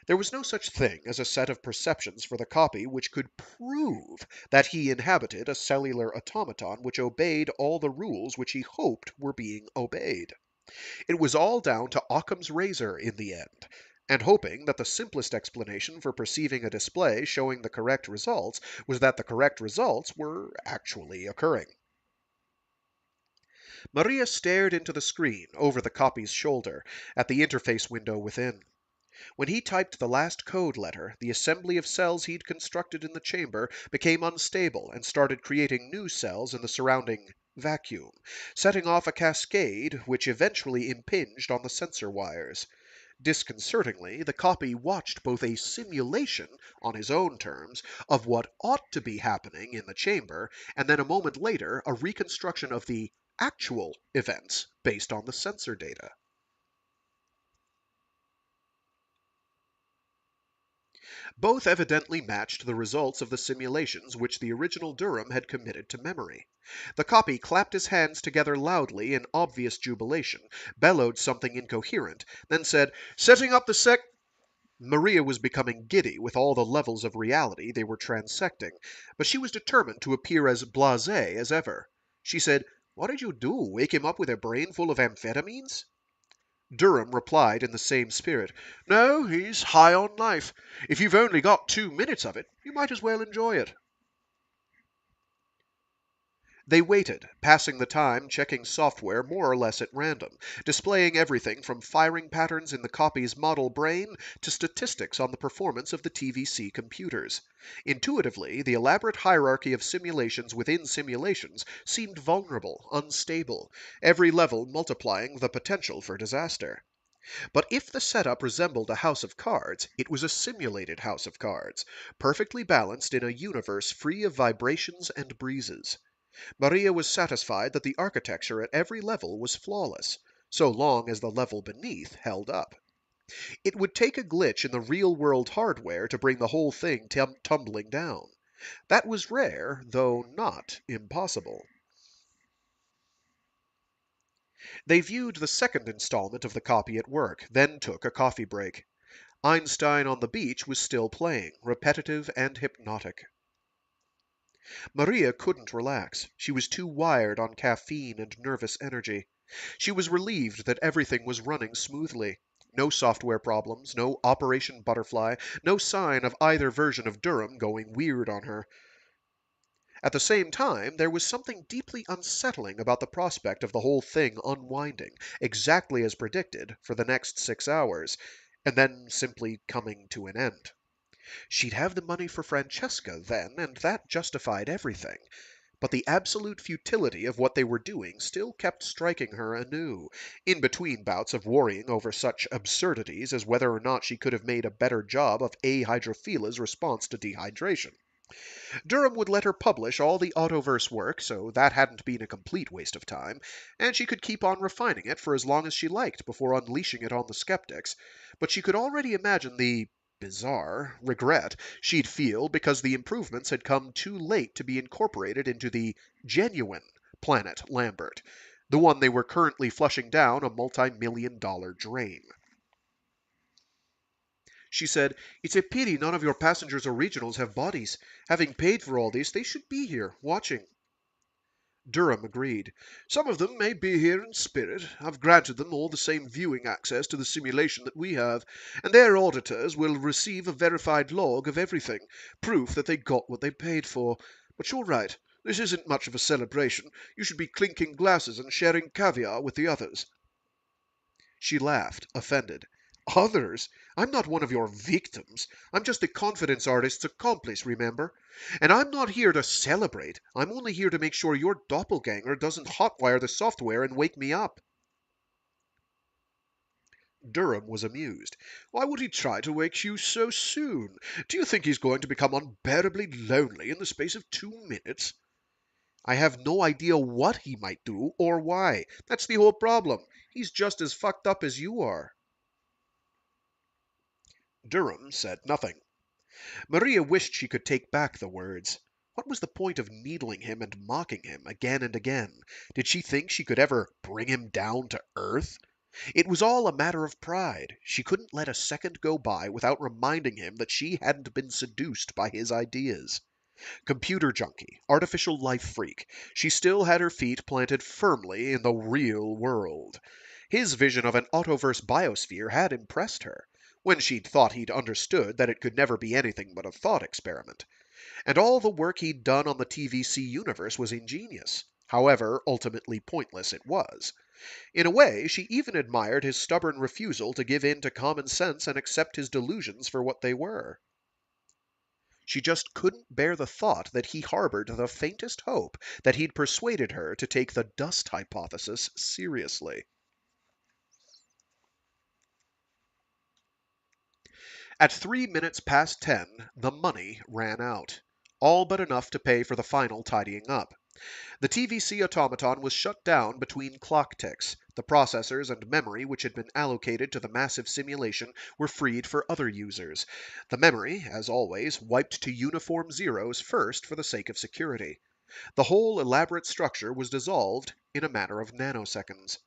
There was no such thing as a set of perceptions for the copy which could prove that he inhabited a cellular automaton which obeyed all the rules which he hoped were being obeyed. It was all down to Occam's razor in the end, and hoping that the simplest explanation for perceiving a display showing the correct results was that the correct results were actually occurring. Maria stared into the screen over the copy's shoulder at the interface window within. When he typed the last code letter, the assembly of cells he'd constructed in the chamber became unstable and started creating new cells in the surrounding vacuum, setting off a cascade which eventually impinged on the sensor wires. Disconcertingly, the copy watched both a simulation, on his own terms, of what ought to be happening in the chamber, and then a moment later a reconstruction of the actual events based on the sensor data. Both evidently matched the results of the simulations which the original Durham had committed to memory. The copy clapped his hands together loudly in obvious jubilation, bellowed something incoherent, then said, "Setting up the sec—" Maria was becoming giddy with all the levels of reality they were transecting, but she was determined to appear as blasé as ever. She said, "What did you do? Wake him up with a brain full of amphetamines?" Durham replied in the same spirit, "No, he's high on life. If you've only got 2 minutes of it, you might as well enjoy it." They waited, passing the time checking software more or less at random, displaying everything from firing patterns in the copy's model brain to statistics on the performance of the TVC computers. Intuitively, the elaborate hierarchy of simulations within simulations seemed vulnerable, unstable, every level multiplying the potential for disaster. But if the setup resembled a house of cards, it was a simulated house of cards, perfectly balanced in a universe free of vibrations and breezes. Maria was satisfied that the architecture at every level was flawless, so long as the level beneath held up. It would take a glitch in the real-world hardware to bring the whole thing tumbling down. That was rare, though not impossible. They viewed the second installment of the copy at work, then took a coffee break. Einstein on the Beach was still playing, repetitive and hypnotic. Maria couldn't relax. She was too wired on caffeine and nervous energy. She was relieved that everything was running smoothly. No software problems, no Operation Butterfly, no sign of either version of Durham going weird on her. At the same time, there was something deeply unsettling about the prospect of the whole thing unwinding, exactly as predicted, for the next 6 hours, and then simply coming to an end. She'd have the money for Francesca then, and that justified everything. But the absolute futility of what they were doing still kept striking her anew, in between bouts of worrying over such absurdities as whether or not she could have made a better job of A. hydrophila's response to dehydration. Durham would let her publish all the Autoverse work, so that hadn't been a complete waste of time, and she could keep on refining it for as long as she liked before unleashing it on the skeptics, but she could already imagine the bizarre regret she'd feel because the improvements had come too late to be incorporated into the genuine Planet Lambert, the one they were currently flushing down a multi-million-dollar drain. She said, "It's a pity none of your passengers' originals have bodies. Having paid for all this, they should be here, watching." Durham agreed. "Some of them may be here in spirit. I've granted them all the same viewing access to the simulation that we have, and their auditors will receive a verified log of everything, proof that they got what they paid for. But you're right. This isn't much of a celebration. You should be clinking glasses and sharing caviar with the others." She laughed, offended. "Others? I'm not one of your victims. I'm just the confidence artist's accomplice, remember? And I'm not here to celebrate. I'm only here to make sure your doppelganger doesn't hotwire the software and wake me up." Durham was amused. "Why would he try to wake you so soon? Do you think he's going to become unbearably lonely in the space of 2 minutes?" "I have no idea what he might do, or why. That's the whole problem. He's just as fucked up as you are." Durham said nothing. Maria wished she could take back the words. What was the point of needling him and mocking him again and again? Did she think she could ever bring him down to earth? It was all a matter of pride. She couldn't let a second go by without reminding him that she hadn't been seduced by his ideas. Computer junkie, artificial life freak, she still had her feet planted firmly in the real world. His vision of an Autoverse biosphere had impressed her, when she'd thought he'd understood that it could never be anything but a thought experiment. And all the work he'd done on the TVC universe was ingenious. However ultimately pointless it was. In a way, she even admired his stubborn refusal to give in to common sense and accept his delusions for what they were. She just couldn't bear the thought that he harbored the faintest hope that he'd persuaded her to take the dust hypothesis seriously. At 3 minutes past 10, the money ran out. All but enough to pay for the final tidying up. The TVC automaton was shut down between clock ticks. The processors and memory which had been allocated to the massive simulation were freed for other users. The memory, as always, wiped to uniform zeros first for the sake of security. The whole elaborate structure was dissolved in a matter of nanoseconds.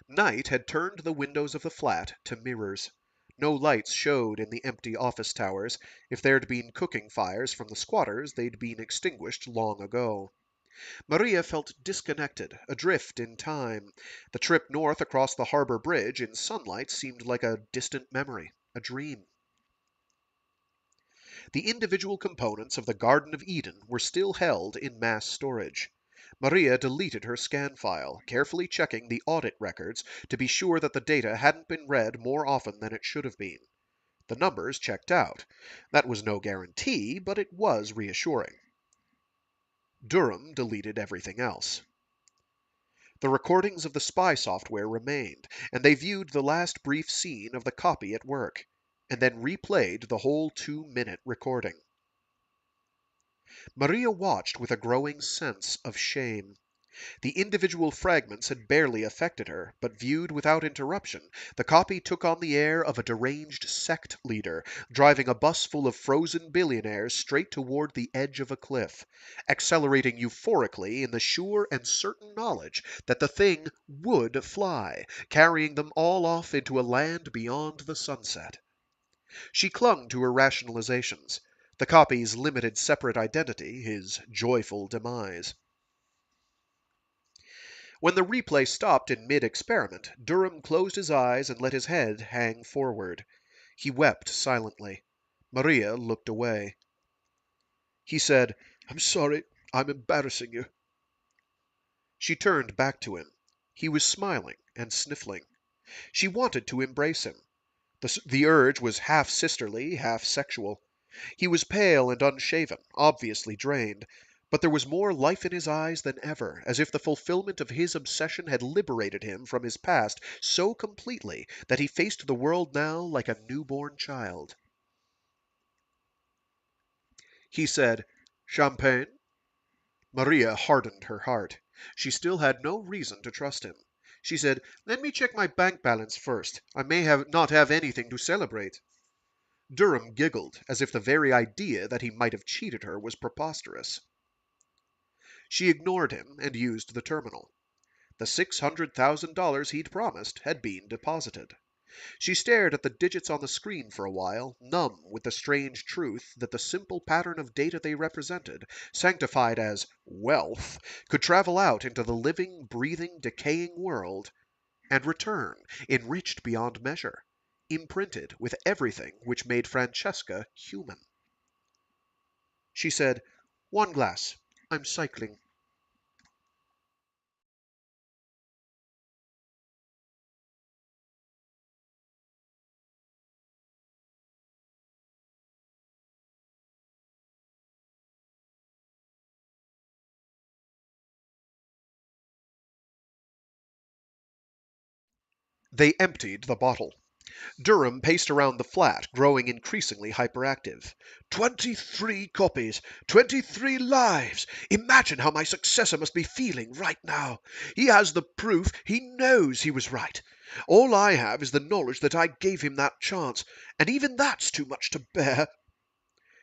Night had turned the windows of the flat to mirrors. No lights showed in the empty office towers. If there'd been cooking fires from the squatters, they'd been extinguished long ago. Maria felt disconnected, adrift in time. The trip north across the harbor bridge in sunlight seemed like a distant memory, a dream. The individual components of the Garden of Eden were still held in mass storage. Maria deleted her scan file, carefully checking the audit records to be sure that the data hadn't been read more often than it should have been. The numbers checked out. That was no guarantee, but it was reassuring. Durham deleted everything else. The recordings of the spy software remained, and they viewed the last brief scene of the copy at work, and then replayed the whole 2-minute recording. Maria watched with a growing sense of shame. The individual fragments had barely affected her, but viewed without interruption, the copy took on the air of a deranged sect leader, driving a bus full of frozen billionaires straight toward the edge of a cliff, accelerating euphorically in the sure and certain knowledge that the thing would fly, carrying them all off into a land beyond the sunset. She clung to her rationalizations. The copy's limited separate identity, his joyful demise. When the replay stopped in mid-experiment, Durham closed his eyes and let his head hang forward. He wept silently. Maria looked away. He said, "I'm sorry. I'm embarrassing you." She turned back to him. He was smiling and sniffling. She wanted to embrace him. The urge was half sisterly, half sexual. He was pale and unshaven, obviously drained, but there was more life in his eyes than ever, as if the fulfillment of his obsession had liberated him from his past so completely that he faced the world now like a newborn child. He said, "Champagne?" Maria hardened her heart. She still had no reason to trust him. She said, "Let me check my bank balance first. I may not have anything to celebrate." Durham giggled, as if the very idea that he might have cheated her was preposterous. She ignored him and used the terminal. The $600,000 he'd promised had been deposited. She stared at the digits on the screen for a while, numb with the strange truth that the simple pattern of data they represented, sanctified as wealth, could travel out into the living, breathing, decaying world and return, enriched beyond measure, imprinted with everything which made Francesca human. She said, "One glass. I'm cycling." They emptied the bottle. Durham paced around the flat, growing increasingly hyperactive. 23 copies! 23 lives! Imagine how my successor must be feeling right now. He has the proof. He knows he was right. All I have is the knowledge that I gave him that chance, and even that's too much to bear."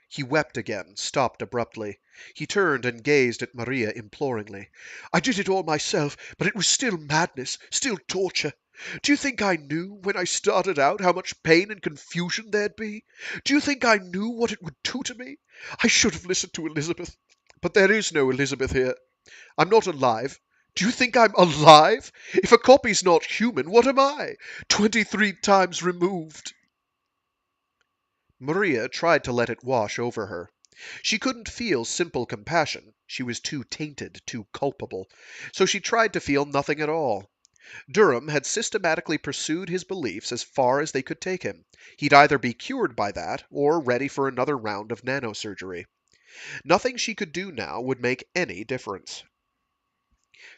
He wept again, stopped abruptly. He turned and gazed at Maria imploringly. "I did it all myself, but it was still madness, still torture. Do you think I knew, when I started out, how much pain and confusion there'd be? Do you think I knew what it would do to me? I should have listened to Elizabeth. But there is no Elizabeth here. I'm not alive. Do you think I'm alive? If a copy's not human, what am I? 23 times removed." Maria tried to let it wash over her. She couldn't feel simple compassion. She was too tainted, too culpable. So she tried to feel nothing at all. Durham had systematically pursued his beliefs as far as they could take him. He'd either be cured by that, or ready for another round of nanosurgery. Nothing she could do now would make any difference.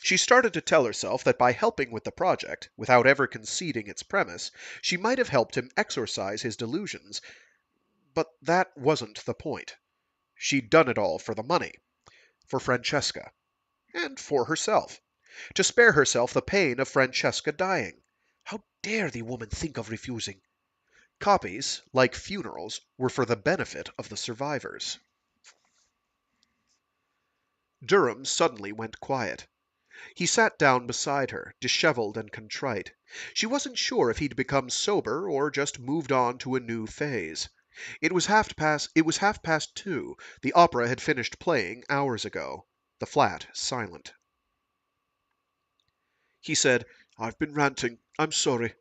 She started to tell herself that by helping with the project, without ever conceding its premise, she might have helped him exorcise his delusions. But that wasn't the point. She'd done it all for the money, for Francesca, and for herself. To spare herself the pain of Francesca dying. How dare the woman think of refusing? Copies, like funerals, were for the benefit of the survivors. Durham suddenly went quiet. He sat down beside her, disheveled and contrite. She wasn't sure if he'd become sober or just moved on to a new phase. It was half past 2. The opera had finished playing hours ago. The flat silent. He said, "I've been ranting. I'm sorry."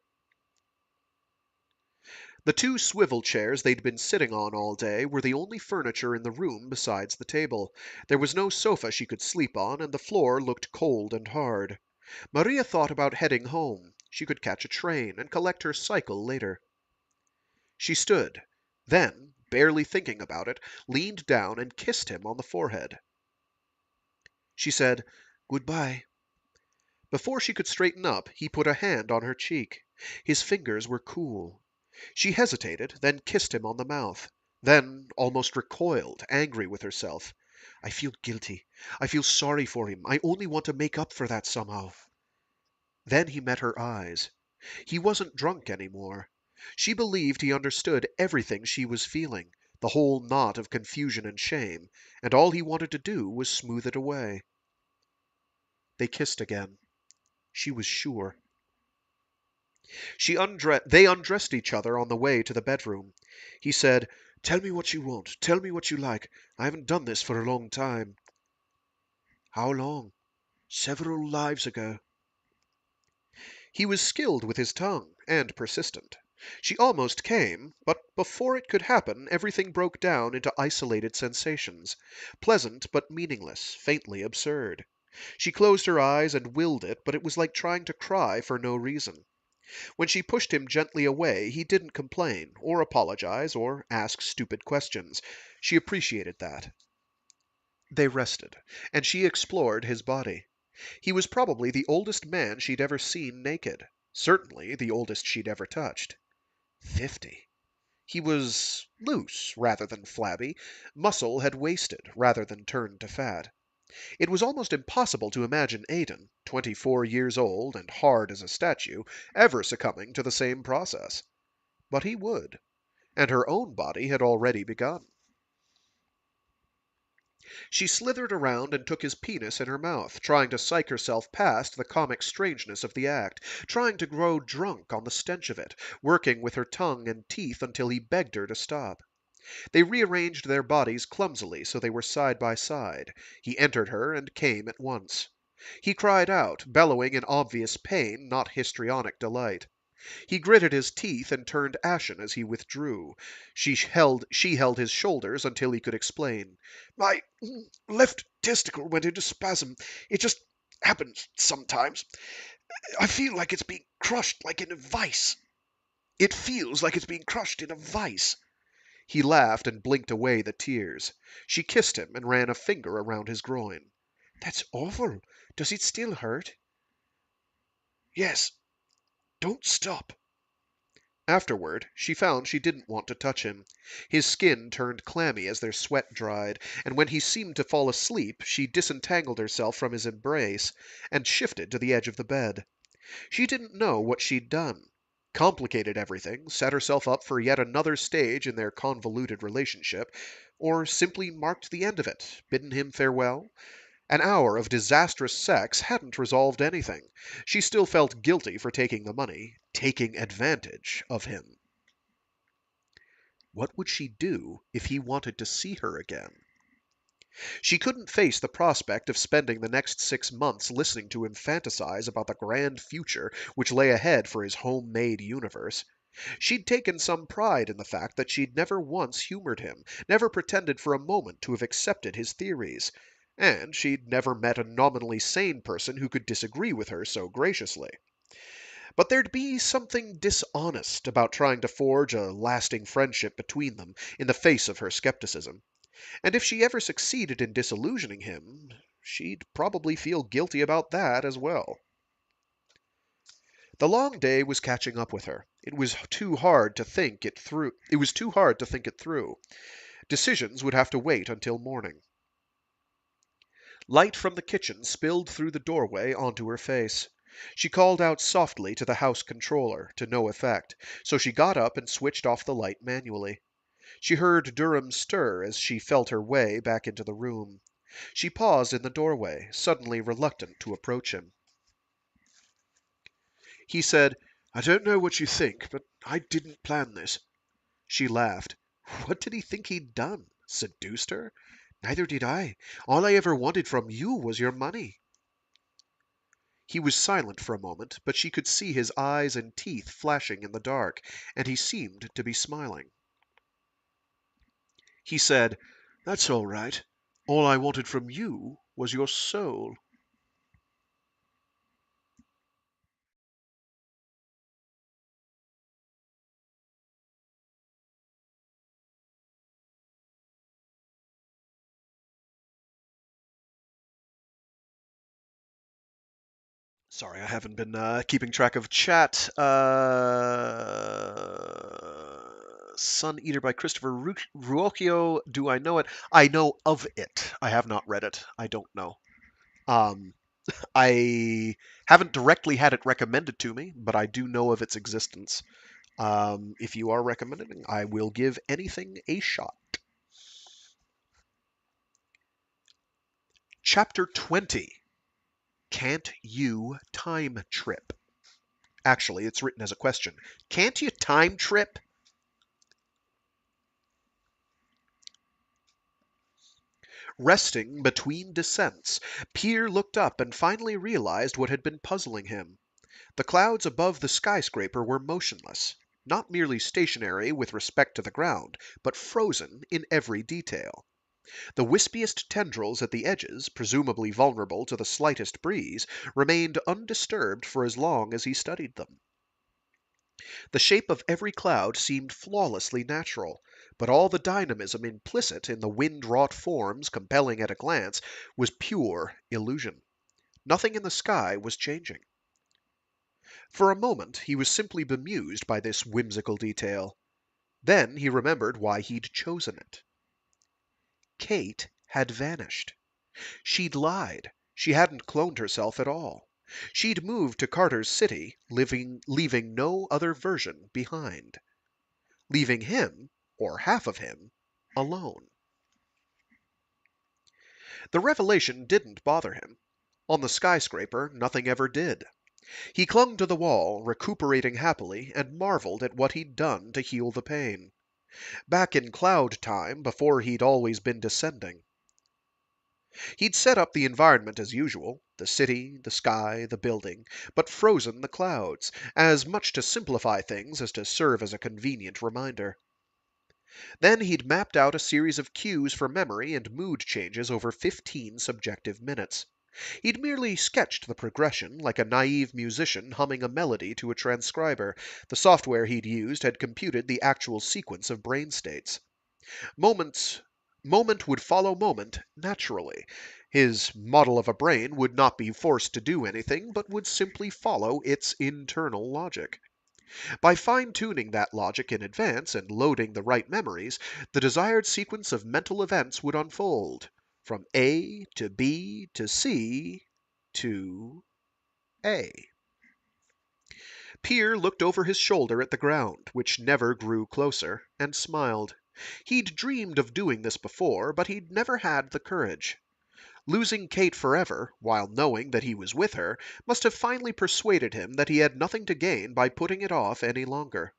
The two swivel chairs they'd been sitting on all day were the only furniture in the room besides the table. There was no sofa she could sleep on, and the floor looked cold and hard. Maria thought about heading home. She could catch a train and collect her cycle later. She stood, then, barely thinking about it, leaned down and kissed him on the forehead. She said, "Goodbye." Before she could straighten up, he put a hand on her cheek. His fingers were cool. She hesitated, then kissed him on the mouth. Then almost recoiled, angry with herself. "I feel guilty. I feel sorry for him. I only want to make up for that somehow." Then he met her eyes. He wasn't drunk any more. She believed he understood everything she was feeling, the whole knot of confusion and shame, and all he wanted to do was smooth it away. They kissed again. She was sure. They undressed each other on the way to the bedroom. He said, "Tell me what you want. Tell me what you like. I haven't done this for a long time." "How long?" "Several lives ago." He was skilled with his tongue, and persistent. She almost came, but before it could happen everything broke down into isolated sensations, pleasant but meaningless, faintly absurd. She closed her eyes and willed it, but it was like trying to cry for no reason. When she pushed him gently away, he didn't complain, or apologize, or ask stupid questions. She appreciated that. They rested, and she explored his body. He was probably the oldest man she'd ever seen naked, certainly the oldest she'd ever touched. 50. He was loose rather than flabby. Muscle had wasted rather than turned to fat. It was almost impossible to imagine Aidan, 24 years old and hard as a statue, ever succumbing to the same process. But he would, and her own body had already begun. She slithered around and took his penis in her mouth, trying to psych herself past the comic strangeness of the act, trying to grow drunk on the stench of it, working with her tongue and teeth until he begged her to stop. They rearranged their bodies clumsily so they were side by side. He entered her and came at once. He cried out, bellowing in obvious pain, not histrionic delight. He gritted his teeth and turned ashen as he withdrew. She held his shoulders until he could explain. "My left testicle went into spasm. It just happens sometimes. I feel like it's being crushed like in a vice. It feels like it's being crushed in a vice." He laughed and blinked away the tears. She kissed him and ran a finger around his groin. "That's awful. Does it still hurt?" "Yes. Don't stop." Afterward, she found she didn't want to touch him. His skin turned clammy as their sweat dried, and when he seemed to fall asleep, she disentangled herself from his embrace and shifted to the edge of the bed. She didn't know what she'd done. Complicated everything, set herself up for yet another stage in their convoluted relationship, or simply marked the end of it, bidden him farewell. An hour of disastrous sex hadn't resolved anything. She still felt guilty for taking the money, taking advantage of him. What would she do if he wanted to see her again? She couldn't face the prospect of spending the next 6 months listening to him fantasize about the grand future which lay ahead for his homemade universe. She'd taken some pride in the fact that she'd never once humored him, never pretended for a moment to have accepted his theories. and she'd never met a nominally sane person who could disagree with her so graciously. But there'd be something dishonest about trying to forge a lasting friendship between them in the face of her skepticism, and if she ever succeeded in disillusioning him, she'd probably feel guilty about that as well. The long day was catching up with her. It was too hard to think it through. Decisions would have to wait until morning. Light from the kitchen spilled through the doorway onto her face. She called out softly to the house controller, to no effect, so she got up and switched off the light manually. She heard Durham stir as she felt her way back into the room. She paused in the doorway, suddenly reluctant to approach him. He said, "I don't know what you think, but I didn't plan this." She laughed. What did he think he'd done? Seduced her? Neither did I. All I ever wanted from you was your money. He was silent for a moment, but she could see his eyes and teeth flashing in the dark, and he seemed to be smiling. He said, "That's all right. All I wanted from you was your soul." Sorry, I haven't been keeping track of chat. Sun Eater by Christopher Ruocchio. Do I know it? I know of it. I have not read it. I don't know. Um, I haven't directly had it recommended to me, but I do know of its existence. If you are recommending, I will give anything a shot. Chapter 20. Can't you time trip? Actually, it's written as a question. Can't you time trip? Resting between descents, Pierre looked up and finally realized what had been puzzling him. The clouds above the skyscraper were motionless, not merely stationary with respect to the ground, but frozen in every detail. The wispiest tendrils at the edges, presumably vulnerable to the slightest breeze, remained undisturbed for as long as he studied them. The shape of every cloud seemed flawlessly natural, but all the dynamism implicit in the wind-wrought forms compelling at a glance was pure illusion. Nothing in the sky was changing. For a moment he was simply bemused by this whimsical detail. Then he remembered why he'd chosen it. Kate had vanished. She'd lied. She hadn't cloned herself at all. She'd moved to Carter's City, leaving no other version behind. Leaving him, or half of him, alone. The revelation didn't bother him. On the skyscraper, nothing ever did. He clung to the wall, recuperating happily, and marveled at what he'd done to heal the pain. Back in cloud time, before he'd always been descending. He'd set up the environment as usual, the city, the sky, the building, but frozen the clouds, as much to simplify things as to serve as a convenient reminder. Then he'd mapped out a series of cues for memory and mood changes over 15 subjective minutes. He'd merely sketched the progression like a naive musician humming a melody to a transcriber. The software he'd used had computed the actual sequence of brain states. Moment would follow moment naturally. His model of a brain would not be forced to do anything, but would simply follow its internal logic. By fine-tuning that logic in advance and loading the right memories, the desired sequence of mental events would unfold, from A to B to C to A. Pierre looked over his shoulder at the ground, which never grew closer, and smiled. He'd dreamed of doing this before, but he'd never had the courage. Losing Kate forever, while knowing that he was with her, must have finally persuaded him that he had nothing to gain by putting it off any longer.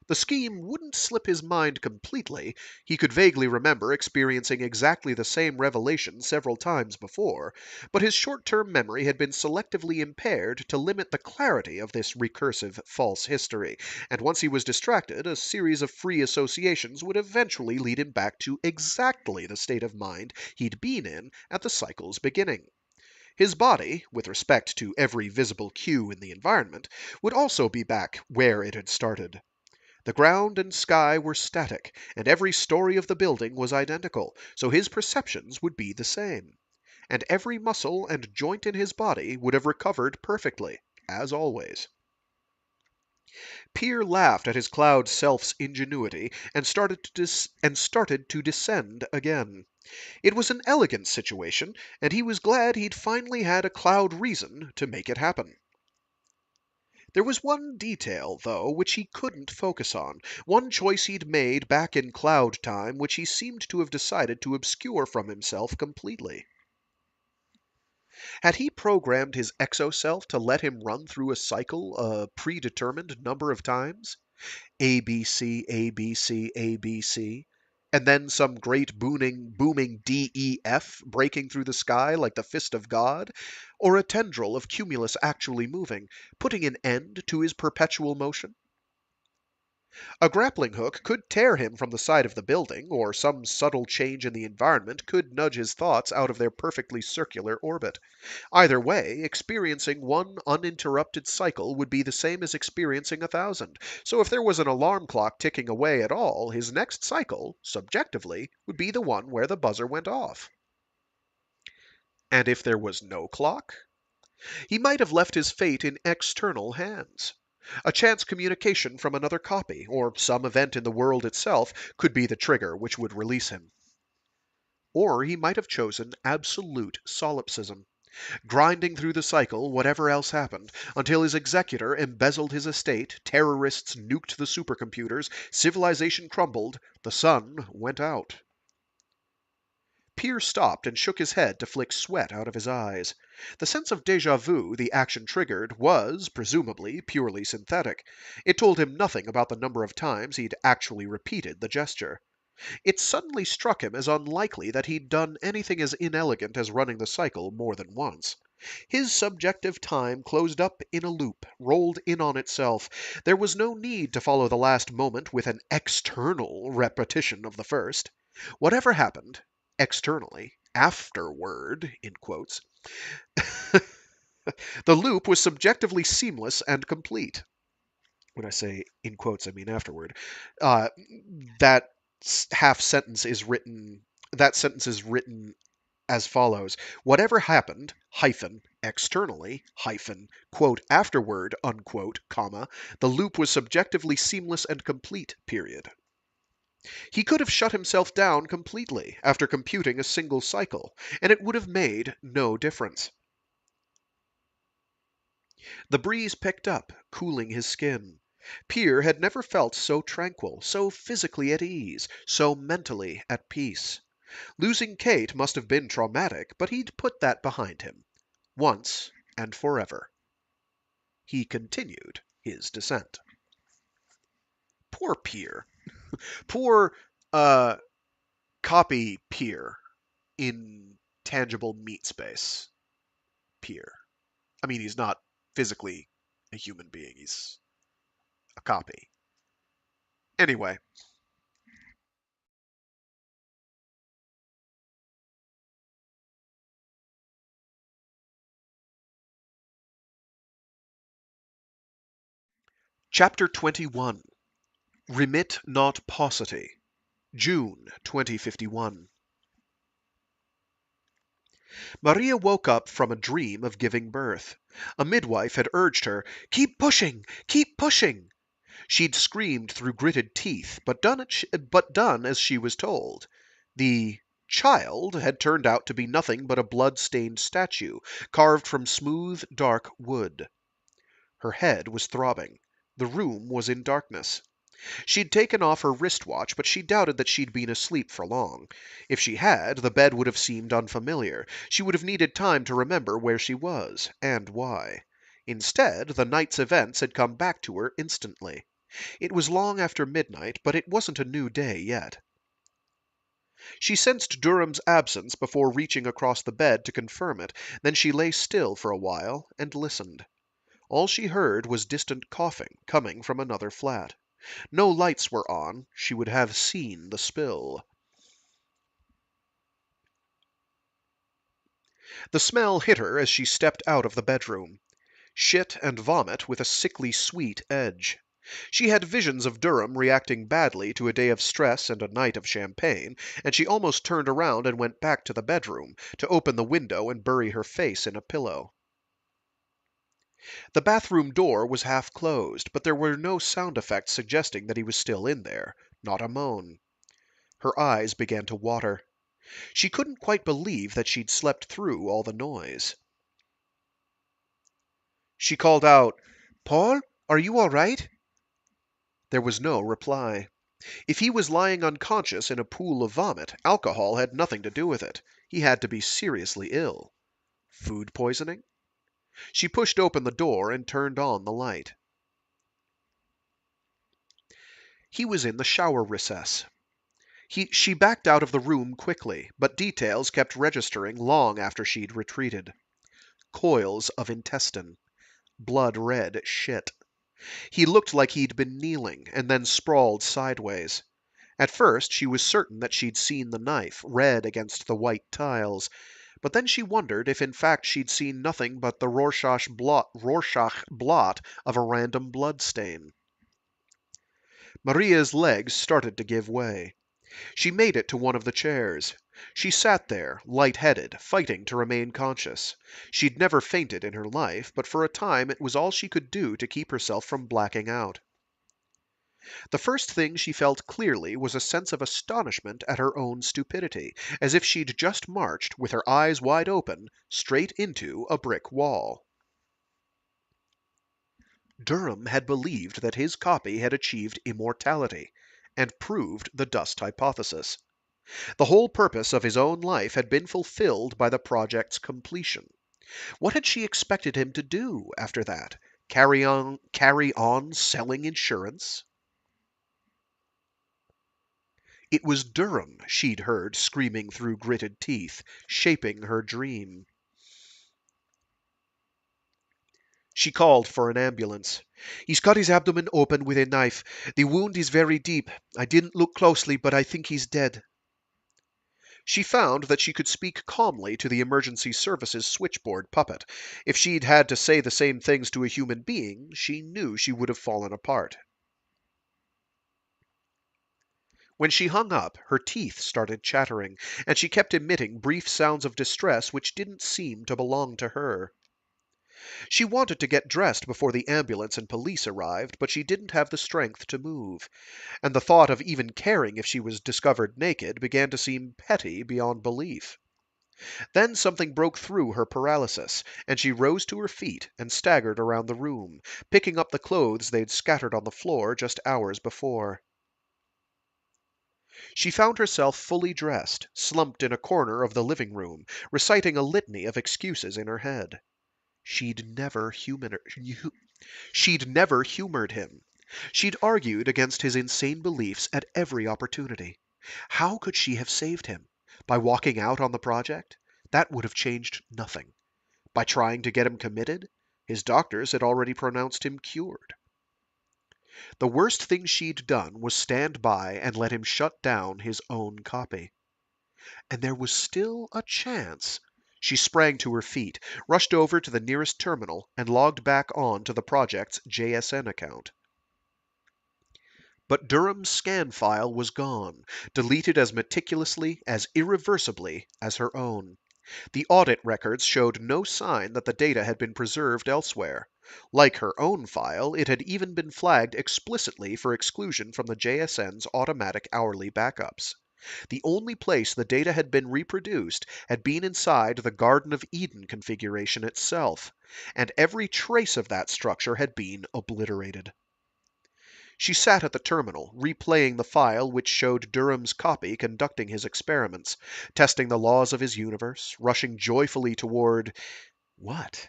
The scheme wouldn't slip his mind completely. He could vaguely remember experiencing exactly the same revelation several times before, but his short-term memory had been selectively impaired to limit the clarity of this recursive false history, and once he was distracted, a series of free associations would eventually lead him back to exactly the state of mind he'd been in at the cycle's beginning. His body, with respect to every visible cue in the environment, would also be back where it had started. The ground and sky were static, and every story of the building was identical, so his perceptions would be the same. And every muscle and joint in his body would have recovered perfectly, as always. Peer laughed at his cloud self's ingenuity and started to descend again. It was an elegant situation, and he was glad he'd finally had a cloud reason to make it happen. There was one detail, though, which he couldn't focus on, one choice he'd made back in cloud time which he seemed to have decided to obscure from himself completely. Had he programmed his exoself to let him run through a cycle a predetermined number of times? ABC, ABC, ABC, and then some great booming DEF breaking through the sky like the fist of God, or a tendril of cumulus actually moving, putting an end to his perpetual motion? A grappling hook could tear him from the side of the building, or some subtle change in the environment could nudge his thoughts out of their perfectly circular orbit. Either way, experiencing one uninterrupted cycle would be the same as experiencing 1,000. So if there was an alarm clock ticking away at all, his next cycle, subjectively, would be the one where the buzzer went off. And if there was no clock? He might have left his fate in external hands. A chance communication from another copy, or some event in the world itself, could be the trigger which would release him. Or he might have chosen absolute solipsism, grinding through the cycle, whatever else happened, until his executor embezzled his estate, terrorists nuked the supercomputers, civilization crumbled, the sun went out. Peer stopped and shook his head to flick sweat out of his eyes. The sense of déjà vu the action triggered was, presumably, purely synthetic. It told him nothing about the number of times he'd actually repeated the gesture. It suddenly struck him as unlikely that he'd done anything as inelegant as running the cycle more than once. His subjective time closed up in a loop, rolled in on itself. There was no need to follow the last moment with an external repetition of the first. Whatever happened, externally, afterward, in quotes, the loop was subjectively seamless and complete. When I say in quotes, I mean afterward. Uh, that half sentence is written. That sentence is written as follows: whatever happened, hyphen, externally, hyphen, quote, afterward, unquote, comma, the loop was subjectively seamless and complete, period. He could have shut himself down completely after computing a single cycle, and it would have made no difference. The breeze picked up, cooling his skin. Peer had never felt so tranquil, so physically at ease, so mentally at peace. Losing Kate must have been traumatic, but he'd put that behind him, once and forever. He continued his descent. Poor Peer. Poor, uh, copy Peer in tangible meat space. Peer. I mean, he's not physically a human being, he's a copy. Anyway, Chapter 21 Remit Not Paucity, June 2051. Maria woke up from a dream of giving birth. A midwife had urged her, "Keep pushing! Keep pushing!" She'd screamed through gritted teeth, but done as she was told. The child had turned out to be nothing but a blood-stained statue, carved from smooth, dark wood. Her head was throbbing. The room was in darkness. She'd taken off her wristwatch, but she doubted that she'd been asleep for long. If she had, the bed would have seemed unfamiliar. She would have needed time to remember where she was, and why. Instead, the night's events had come back to her instantly. It was long after midnight, but it wasn't a new day yet. She sensed Durham's absence before reaching across the bed to confirm it. Then she lay still for a while and listened. All she heard was distant coughing coming from another flat. No lights were on. She would have seen the spill. The smell hit her as she stepped out of the bedroom. Shit and vomit with a sickly sweet edge. She had visions of Durham reacting badly to a day of stress and a night of champagne, and she almost turned around and went back to the bedroom, to open the window and bury her face in a pillow. The bathroom door was half closed, but there were no sound effects suggesting that he was still in there. Not a moan. Her eyes began to water. She couldn't quite believe that she'd slept through all the noise. She called out, "Paul, are you all right?" There was no reply. If he was lying unconscious in a pool of vomit, alcohol had nothing to do with it. He had to be seriously ill. Food poisoning? She pushed open the door and turned on the light. He was in the shower recess. She backed out of the room quickly, but details kept registering long after she'd retreated. Coils of intestine. Blood-red shit. He looked like he'd been kneeling, and then sprawled sideways. At first she was certain that she'd seen the knife, red against the white tiles, but then she wondered if in fact she'd seen nothing but the Rorschach blot of a random blood stain. Maria's legs started to give way. She made it to one of the chairs. She sat there, light-headed, fighting to remain conscious. She'd never fainted in her life, but for a time it was all she could do to keep herself from blacking out. The first thing she felt clearly was a sense of astonishment at her own stupidity, as if she'd just marched, with her eyes wide open, straight into a brick wall. Durham had believed that his copy had achieved immortality, and proved the dust hypothesis. The whole purpose of his own life had been fulfilled by the project's completion. What had she expected him to do after that? Carry on selling insurance? It was Durham she'd heard screaming through gritted teeth, shaping her dream. She called for an ambulance. "He's cut his abdomen open with a knife. The wound is very deep. I didn't look closely, but I think he's dead." She found that she could speak calmly to the emergency services switchboard puppet. If she'd had to say the same things to a human being, she knew she would have fallen apart. When she hung up, her teeth started chattering, and she kept emitting brief sounds of distress which didn't seem to belong to her. She wanted to get dressed before the ambulance and police arrived, but she didn't have the strength to move, and the thought of even caring if she was discovered naked began to seem petty beyond belief. Then something broke through her paralysis, and she rose to her feet and staggered around the room, picking up the clothes they'd scattered on the floor just hours before. She found herself fully dressed, slumped in a corner of the living room, reciting a litany of excuses in her head. She'd never humored him. She'd argued against his insane beliefs at every opportunity. How could she have saved him? By walking out on the project? That would have changed nothing. By trying to get him committed? His doctors had already pronounced him cured. The worst thing she'd done was stand by and let him shut down his own copy. And there was still a chance. She sprang to her feet, rushed over to the nearest terminal, and logged back on to the project's JSN account. But Durham's scan file was gone, deleted as meticulously, as irreversibly as her own. The audit records showed no sign that the data had been preserved elsewhere. Like her own file, it had even been flagged explicitly for exclusion from the JSN's automatic hourly backups. The only place the data had been reproduced had been inside the Garden of Eden configuration itself, and every trace of that structure had been obliterated. She sat at the terminal, replaying the file which showed Durham's copy conducting his experiments, testing the laws of his universe, rushing joyfully toward what?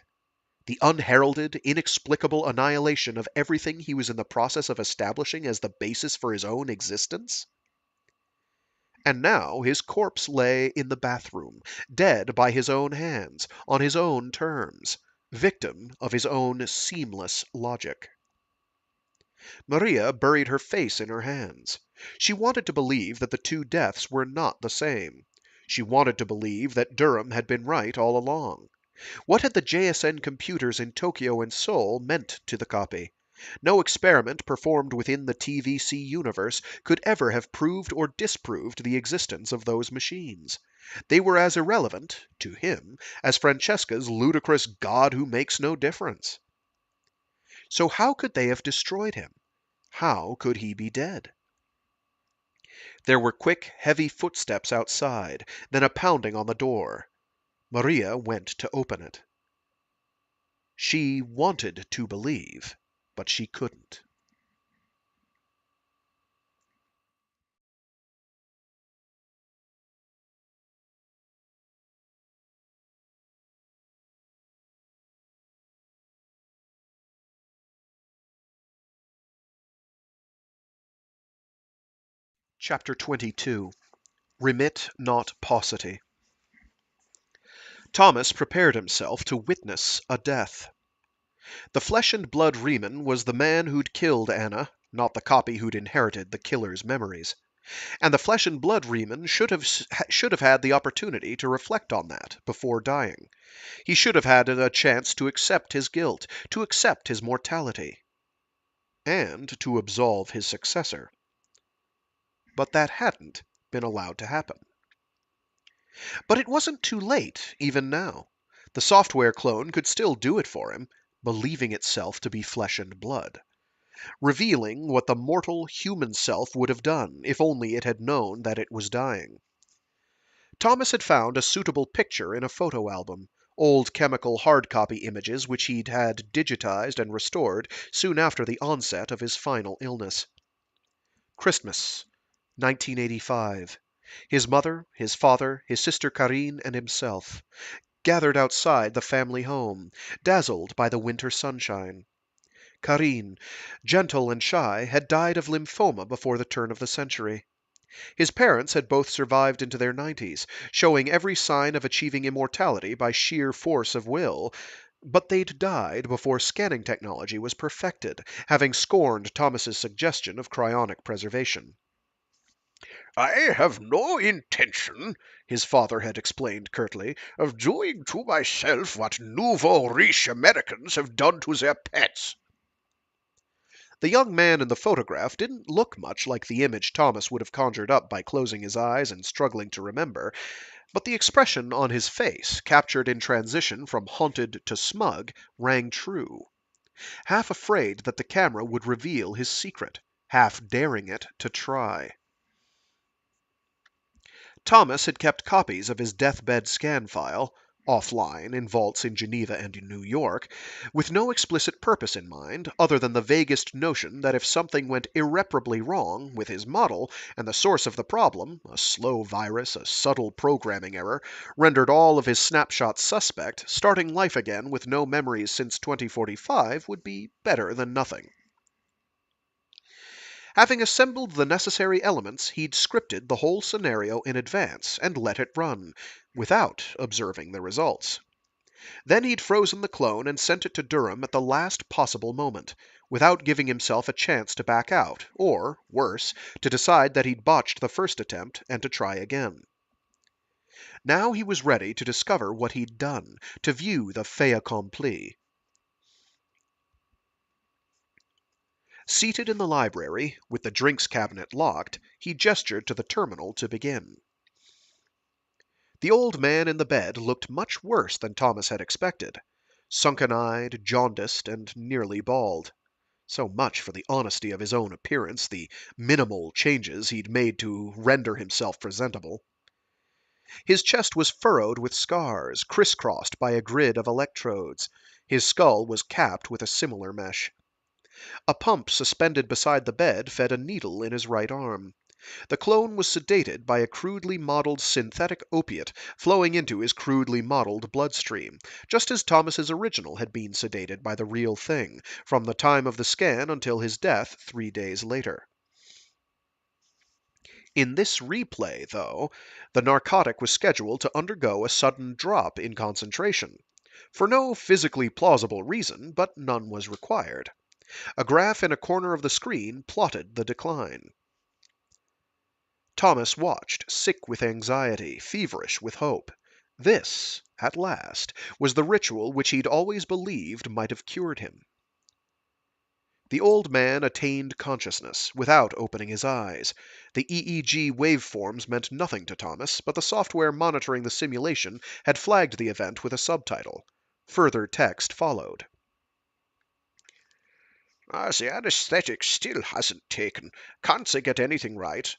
the unheralded, inexplicable annihilation of everything he was in the process of establishing as the basis for his own existence? And now his corpse lay in the bathroom, dead by his own hands, on his own terms, victim of his own seamless logic. Maria buried her face in her hands. She wanted to believe that the two deaths were not the same. She wanted to believe that Durham had been right all along. What had the JSN computers in Tokyo and Seoul meant to the copy? No experiment performed within the TVC universe could ever have proved or disproved the existence of those machines. They were as irrelevant, to him, as Francesca's ludicrous God who makes no difference. So how could they have destroyed him? How could he be dead? There were quick, heavy footsteps outside, then a pounding on the door. Maria went to open it. She wanted to believe, but she couldn't. Chapter 22. Remit not paucity. Thomas prepared himself to witness a death. The flesh and blood Riemann was the man who'd killed Anna, not the copy who'd inherited the killer's memories. And the flesh and blood Riemann should have had the opportunity to reflect on that before dying. He should have had a chance to accept his guilt, to accept his mortality, and to absolve his successor. But that hadn't been allowed to happen. But it wasn't too late, even now. The software clone could still do it for him, believing itself to be flesh and blood, revealing what the mortal human self would have done if only it had known that it was dying. Thomas had found a suitable picture in a photo album, old chemical hard copy images which he'd had digitized and restored soon after the onset of his final illness. Christmas, 1985. His mother, his father, his sister Karine, and himself, gathered outside the family home, dazzled by the winter sunshine. Karine, gentle and shy, had died of lymphoma before the turn of the century. His parents had both survived into their 90s, showing every sign of achieving immortality by sheer force of will, but they'd died before scanning technology was perfected, having scorned Thomas's suggestion of cryonic preservation. "I have no intention," his father had explained curtly, "of doing to myself what nouveau riche Americans have done to their pets." The young man in the photograph didn't look much like the image Thomas would have conjured up by closing his eyes and struggling to remember, but the expression on his face, captured in transition from haunted to smug, rang true. Half afraid that the camera would reveal his secret, half daring it to try. Thomas had kept copies of his deathbed scan file, offline in vaults in Geneva and New York, with no explicit purpose in mind other than the vaguest notion that if something went irreparably wrong with his model and the source of the problem, a slow virus, a subtle programming error, rendered all of his snapshots suspect, starting life again with no memories since 2045 would be better than nothing. Having assembled the necessary elements, he'd scripted the whole scenario in advance and let it run, without observing the results. Then he'd frozen the clone and sent it to Durham at the last possible moment, without giving himself a chance to back out, or, worse, to decide that he'd botched the first attempt and to try again. Now he was ready to discover what he'd done, to view the fait accompli. Seated in the library, with the drinks cabinet locked, he gestured to the terminal to begin. The old man in the bed looked much worse than Thomas had expected. Sunken-eyed, jaundiced, and nearly bald. So much for the honesty of his own appearance, the minimal changes he'd made to render himself presentable. His chest was furrowed with scars, crisscrossed by a grid of electrodes. His skull was capped with a similar mesh. A pump suspended beside the bed fed a needle in his right arm. The clone was sedated by a crudely modeled synthetic opiate flowing into his crudely modeled bloodstream, just as Thomas's original had been sedated by the real thing, from the time of the scan until his death 3 days later. In this replay, though, the narcotic was scheduled to undergo a sudden drop in concentration. For no physically plausible reason, but none was required. A graph in a corner of the screen plotted the decline. Thomas watched, sick with anxiety, feverish with hope. This, at last, was the ritual which he'd always believed might have cured him. The old man attained consciousness without opening his eyes. The EEG waveforms meant nothing to Thomas, but the software monitoring the simulation had flagged the event with a subtitle. Further text followed. The anesthetic still hasn't taken. Can't they get anything right?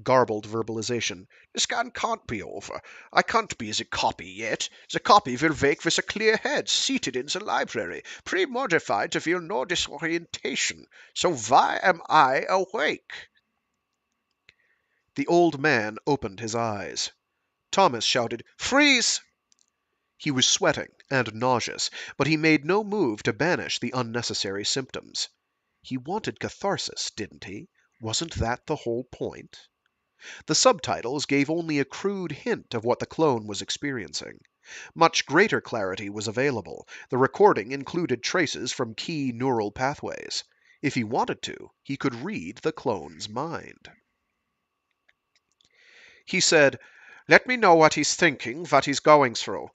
Garbled verbalization. The scan can't be over. I can't be the copy yet. The copy will wake with a clear head, seated in the library, pre-modified to feel no disorientation. So why am I awake? The old man opened his eyes. Thomas shouted, "Freeze!" He was sweating and nauseous, but he made no move to banish the unnecessary symptoms. He wanted catharsis, didn't he? Wasn't that the whole point? The subtitles gave only a crude hint of what the clone was experiencing. Much greater clarity was available. The recording included traces from key neural pathways. If he wanted to, he could read the clone's mind. He said, "Let me know what he's thinking, what he's going through."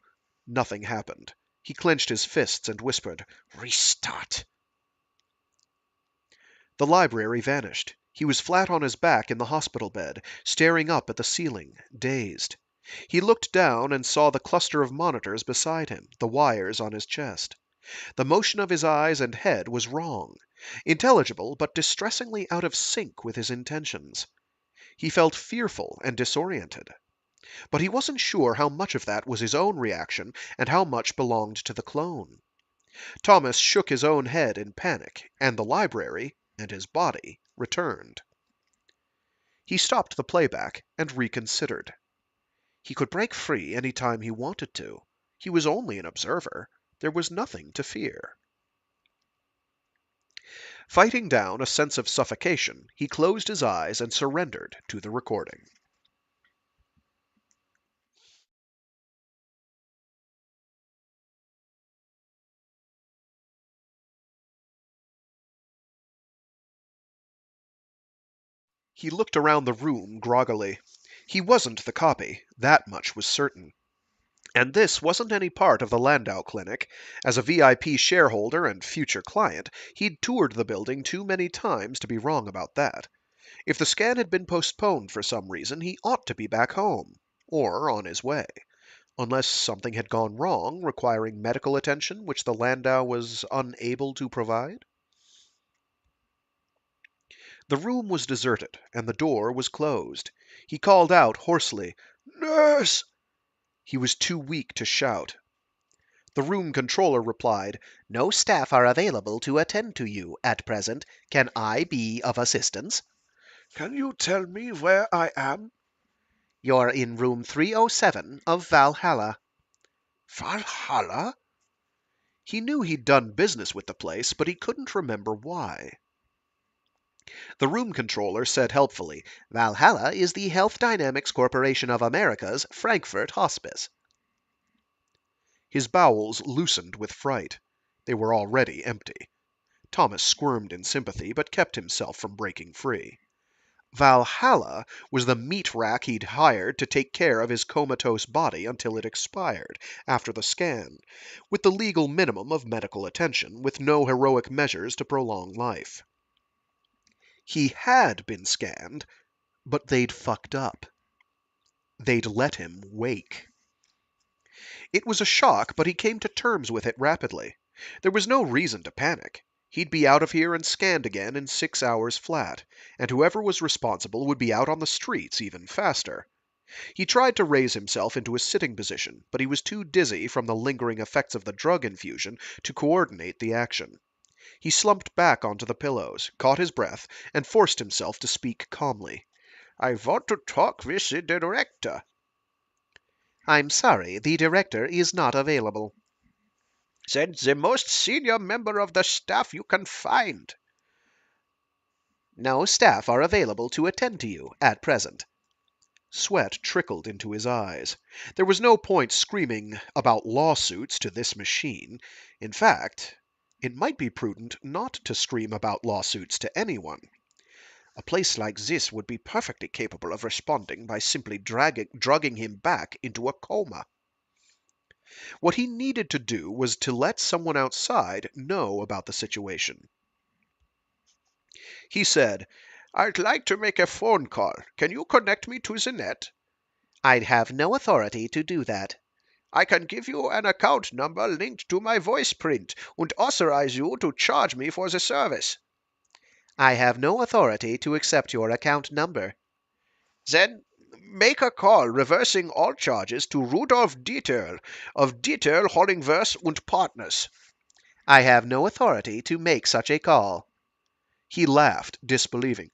Nothing happened. He clenched his fists and whispered, "Restart." The library vanished. He was flat on his back in the hospital bed, staring up at the ceiling, dazed. He looked down and saw the cluster of monitors beside him, the wires on his chest. The motion of his eyes and head was wrong, intelligible but distressingly out of sync with his intentions. He felt fearful and disoriented. But he wasn't sure how much of that was his own reaction and how much belonged to the clone. Thomas shook his own head in panic, and the library, and his body, returned. He stopped the playback and reconsidered. He could break free any time he wanted to. He was only an observer. There was nothing to fear. Fighting down a sense of suffocation, he closed his eyes and surrendered to the recording. He looked around the room groggily. He wasn't the copy, that much was certain. And this wasn't any part of the Landau Clinic. As a VIP shareholder and future client, he'd toured the building too many times to be wrong about that. If the scan had been postponed for some reason, he ought to be back home, or on his way. Unless something had gone wrong, requiring medical attention which the Landau was unable to provide. The room was deserted, and the door was closed. He called out hoarsely, "Nurse!" He was too weak to shout. The room controller replied, "No staff are available to attend to you at present. Can I be of assistance?" "Can you tell me where I am?" "You're in room 307 of Valhalla." Valhalla? He knew he'd done business with the place, but he couldn't remember why. The room controller said helpfully, "Valhalla is the Health Dynamics Corporation of America's Frankfurt hospice." His bowels loosened with fright. They were already empty. Thomas squirmed in sympathy, but kept himself from breaking free. Valhalla was the meat rack he'd hired to take care of his comatose body until it expired, after the scan, with the legal minimum of medical attention, with no heroic measures to prolong life. He had been scanned, but they'd fucked up. They'd let him wake. It was a shock, but he came to terms with it rapidly. There was no reason to panic. He'd be out of here and scanned again in 6 hours flat, and whoever was responsible would be out on the streets even faster. He tried to raise himself into a sitting position, but he was too dizzy from the lingering effects of the drug infusion to coordinate the action. He slumped back onto the pillows, caught his breath, and forced himself to speak calmly. I want to talk with the director. I'm sorry, the director is not available. Then the most senior member of the staff you can find. No staff are available to attend to you at present. Sweat trickled into his eyes. There was no point screaming about lawsuits to this machine. In fact, it might be prudent not to scream about lawsuits to anyone. A place like this would be perfectly capable of responding by simply drugging him back into a coma. What he needed to do was to let someone outside know about the situation. He said, I'd like to make a phone call. Can you connect me to the net? I'd have no authority to do that. I can give you an account number linked to my voice print and authorize you to charge me for the service. I have no authority to accept your account number. Then make a call reversing all charges to Rudolf Dieterl of Dieterl, Hollingworth und Partners. I have no authority to make such a call. He laughed, disbelieving.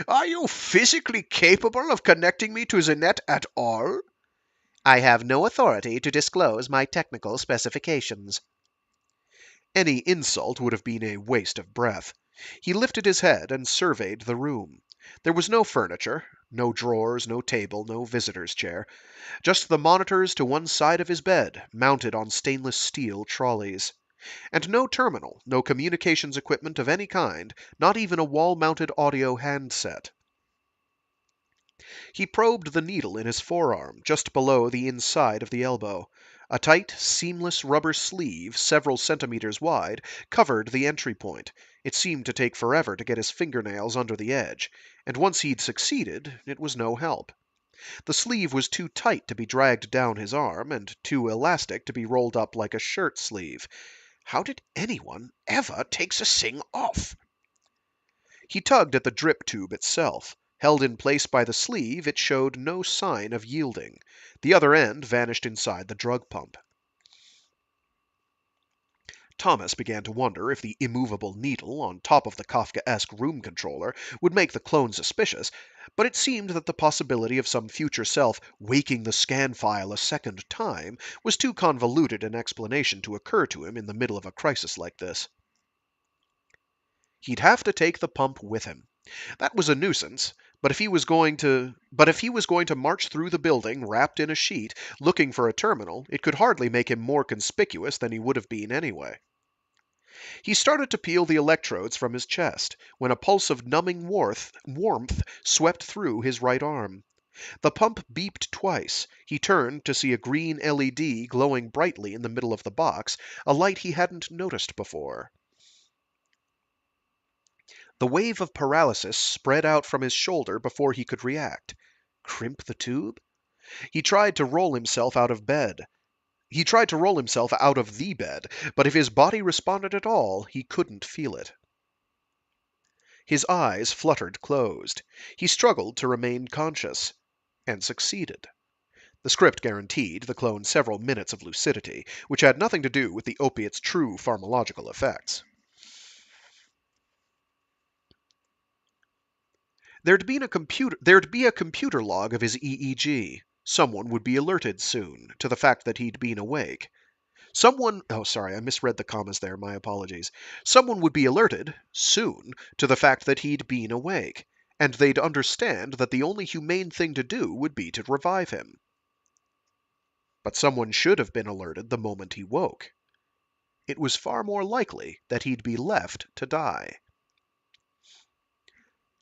Are you physically capable of connecting me to the net at all? I have no authority to disclose my technical specifications. Any insult would have been a waste of breath. He lifted his head and surveyed the room. There was no furniture, no drawers, no table, no visitor's chair. Just the monitors to one side of his bed, mounted on stainless steel trolleys. And no terminal, no communications equipment of any kind, not even a wall-mounted audio handset. He probed the needle in his forearm, just below the inside of the elbow. A tight, seamless rubber sleeve, several centimeters wide, covered the entry point. It seemed to take forever to get his fingernails under the edge, and once he'd succeeded, it was no help. The sleeve was too tight to be dragged down his arm, and too elastic to be rolled up like a shirt sleeve. How did anyone ever take the thing off? He tugged at the drip tube itself. Held in place by the sleeve, it showed no sign of yielding. The other end vanished inside the drug pump. Thomas began to wonder if the immovable needle on top of the Kafkaesque room controller would make the clone suspicious, but it seemed that the possibility of some future self waking the scan file a second time was too convoluted an explanation to occur to him in the middle of a crisis like this. He'd have to take the pump with him. That was a nuisance, but if he was going to march through the building wrapped in a sheet, looking for a terminal, it could hardly make him more conspicuous than he would have been anyway. He started to peel the electrodes from his chest, when a pulse of numbing warmth swept through his right arm. The pump beeped twice. He turned to see a green LED glowing brightly in the middle of the box, a light he hadn't noticed before. The wave of paralysis spread out from his shoulder before he could react. Crimp the tube? He tried to roll himself out of the bed, but if his body responded at all, he couldn't feel it. His eyes fluttered closed. He struggled to remain conscious, and succeeded. The script guaranteed the clone several minutes of lucidity, which had nothing to do with the opiate's true pharmacological effects. There'd be a computer log of his EEG. Someone would be alerted soon to the fact that he'd been awake. I misread the commas there, my apologies. Someone would be alerted soon to the fact that he'd been awake, and they'd understand that the only humane thing to do would be to revive him. But someone should have been alerted the moment he woke. It was far more likely that he'd be left to die.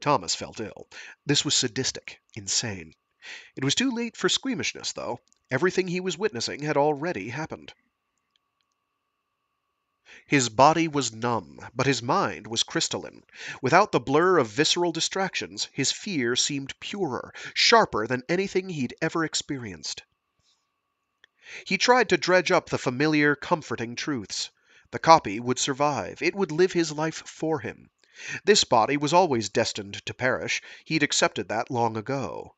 Thomas felt ill. This was sadistic, insane. It was too late for squeamishness, though. Everything he was witnessing had already happened. His body was numb, but his mind was crystalline. Without the blur of visceral distractions, his fear seemed purer, sharper than anything he'd ever experienced. He tried to dredge up the familiar, comforting truths. The copy would survive. It would live his life for him. This body was always destined to perish. He'd accepted that long ago.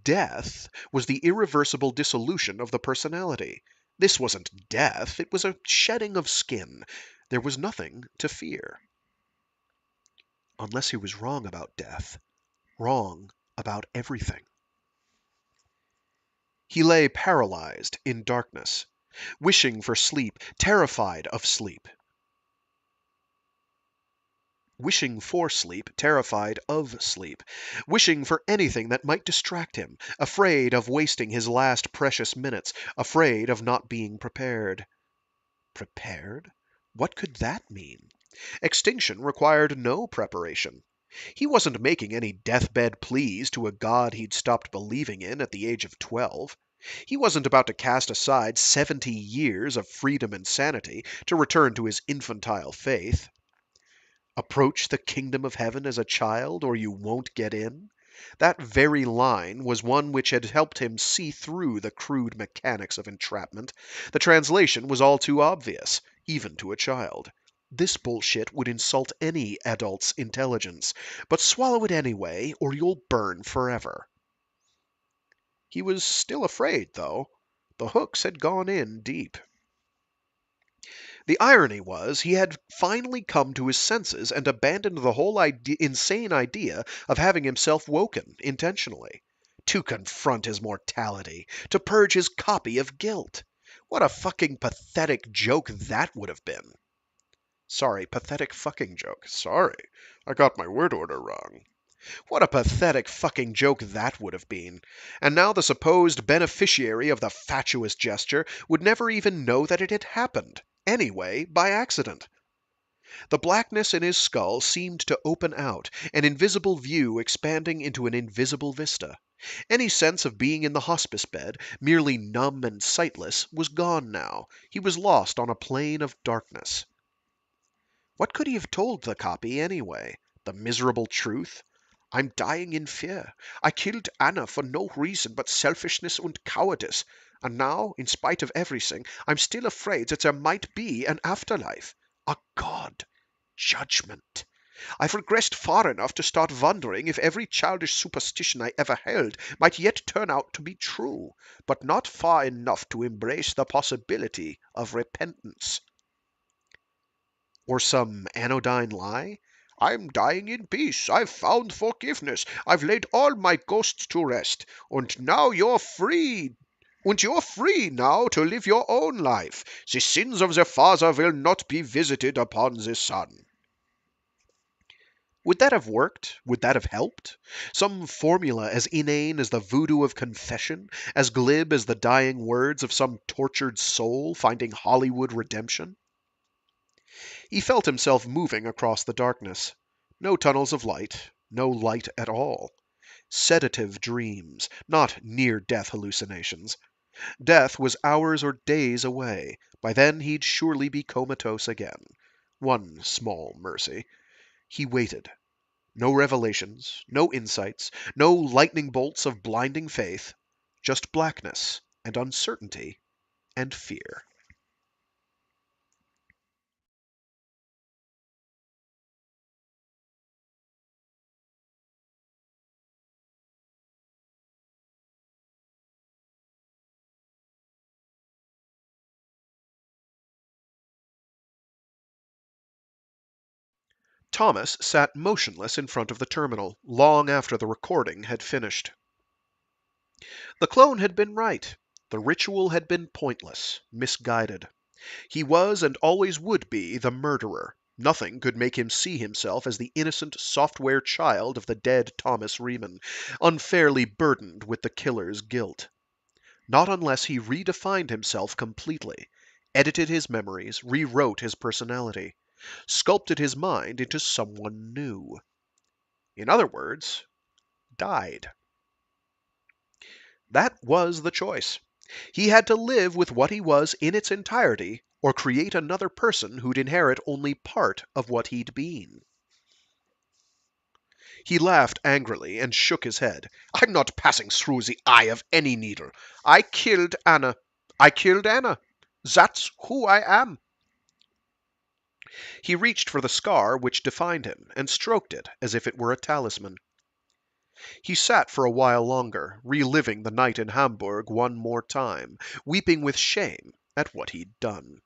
Death was the irreversible dissolution of the personality. This wasn't death, it was a shedding of skin. There was nothing to fear. Unless he was wrong about death. Wrong about everything. He lay paralyzed in darkness, wishing for sleep, terrified of sleep. Wishing for sleep, terrified of sleep, wishing for anything that might distract him, afraid of wasting his last precious minutes, afraid of not being prepared. Prepared? What could that mean? Extinction required no preparation. He wasn't making any deathbed pleas to a god he'd stopped believing in at the age of 12. He wasn't about to cast aside 70 years of freedom and sanity to return to his infantile faith. Approach the kingdom of heaven as a child, or you won't get in? That very line was one which had helped him see through the crude mechanics of entrapment. The translation was all too obvious, even to a child. This bullshit would insult any adult's intelligence, but swallow it anyway, or you'll burn forever. He was still afraid, though. The hooks had gone in deep. The irony was, he had finally come to his senses and abandoned the whole insane idea of having himself woken intentionally. To confront his mortality, to purge his copy of guilt. What a fucking pathetic joke that would have been. Sorry, pathetic fucking joke. Sorry, I got my word order wrong. What a pathetic fucking joke that would have been. And now the supposed beneficiary of the fatuous gesture would never even know that it had happened. Anyway, by accident. The blackness in his skull seemed to open out, an invisible view expanding into an invisible vista. Any sense of being in the hospice bed, merely numb and sightless, was gone now. He was lost on a plane of darkness. What could he have told the copy, anyway? The miserable truth? I'm dying in fear. I killed Anna for no reason but selfishness and cowardice. And now, in spite of everything, I'm still afraid that there might be an afterlife. A God. Judgment. I've regressed far enough to start wondering if every childish superstition I ever held might yet turn out to be true, but not far enough to embrace the possibility of repentance. Or some anodyne lie? I'm dying in peace. I've found forgiveness. I've laid all my ghosts to rest. And now you're free. And you're free now to live your own life. The sins of the father will not be visited upon the son. Would that have worked? Would that have helped? Some formula as inane as the voodoo of confession, as glib as the dying words of some tortured soul finding Hollywood redemption? He felt himself moving across the darkness. No tunnels of light, no light at all. Sedative dreams, not near-death hallucinations. Death was hours or days away. By then he'd surely be comatose again. One small mercy. He waited. No revelations, no insights, no lightning bolts of blinding faith. Just blackness and uncertainty and fear. Thomas sat motionless in front of the terminal, long after the recording had finished. The clone had been right. The ritual had been pointless, misguided. He was and always would be the murderer. Nothing could make him see himself as the innocent software child of the dead Thomas Riemann, unfairly burdened with the killer's guilt. Not unless he redefined himself completely, edited his memories, rewrote his personality, sculpted his mind into someone new. In other words, died. That was the choice. He had to live with what he was in its entirety, or create another person who'd inherit only part of what he'd been. He laughed angrily and shook his head. I'm not passing through the eye of any needle. I killed Anna. I killed Anna. That's who I am. He reached for the scar which defined him and stroked it as if it were a talisman. He sat for a while longer, reliving the night in Hamburg one more time, weeping with shame at what he'd done.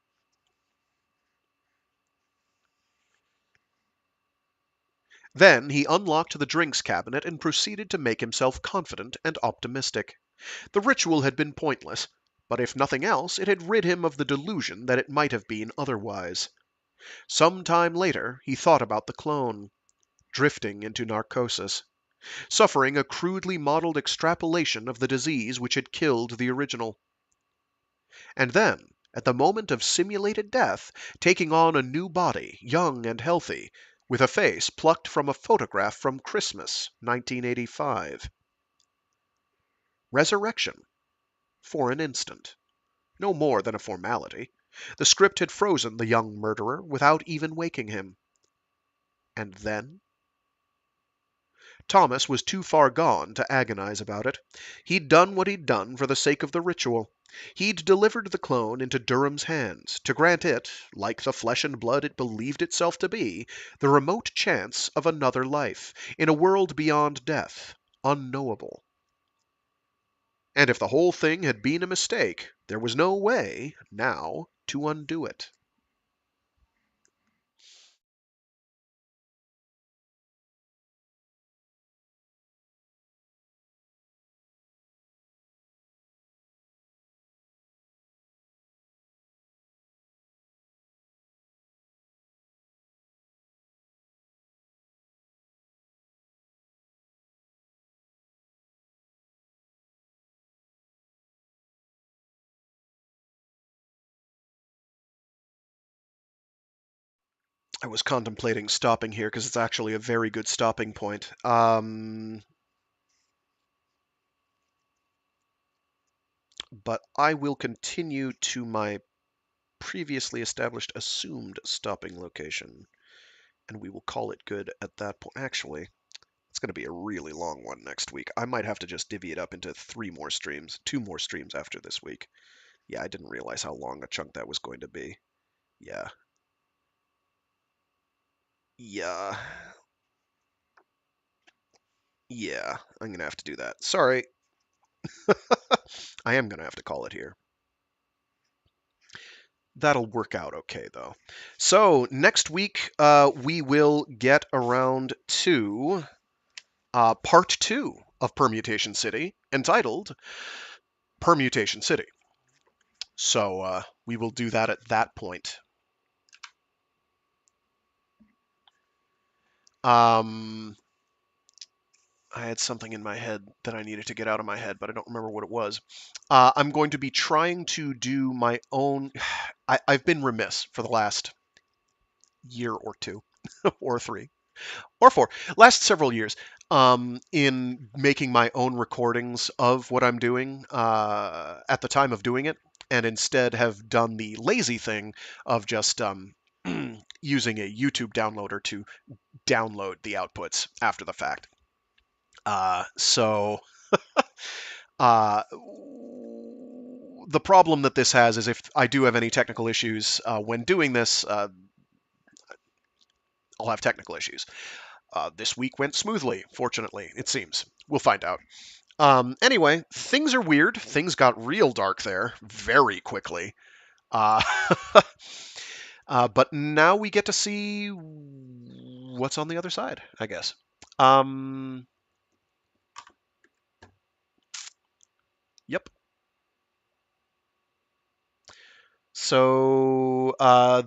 Then he unlocked the drinks cabinet and proceeded to make himself confident and optimistic. The ritual had been pointless, but if nothing else, it had rid him of the delusion that it might have been otherwise. Some time later, he thought about the clone, drifting into narcosis, suffering a crudely modeled extrapolation of the disease which had killed the original. And then, at the moment of simulated death, taking on a new body, young and healthy, with a face plucked from a photograph from Christmas, 1985. Resurrection. For an instant. No more than a formality. The script had frozen the young murderer without even waking him. And then? Thomas was too far gone to agonize about it. He'd done what he'd done for the sake of the ritual. He'd delivered the clone into Durham's hands, to grant it, like the flesh and blood it believed itself to be, the remote chance of another life, in a world beyond death, unknowable. And if the whole thing had been a mistake, there was no way, now, to undo it. I was contemplating stopping here because it's actually a very good stopping point. But I will continue to my previously established assumed stopping location, and we will call it good at that point. Actually, it's going to be a really long one next week. I might have to just divvy it up into 2 more streams after this week. Yeah, I didn't realize how long a chunk that was going to be. Yeah. Yeah. Yeah, I'm going to have to do that. Sorry. I am going to have to call it here. That'll work out okay, though. So, next week, we will get around to part 2 of Permutation City, entitled Permutation City. So, we will do that at that point. I had something in my head that I needed to get out of my head, but I don't remember what it was. I'm going to be trying to do my own. I've been remiss for the last year or two, or 3, or 4, last several years, in making my own recordings of what I'm doing at the time of doing it, and instead have done the lazy thing of just using a YouTube downloader to download the outputs after the fact. So the problem that this has is if I do have any technical issues when doing this, I'll have technical issues. This week went smoothly, fortunately, it seems. We'll find out. Anyway, things are weird. Things got real dark there very quickly. Uh, but now we get to see what's on the other side, I guess. Yep. So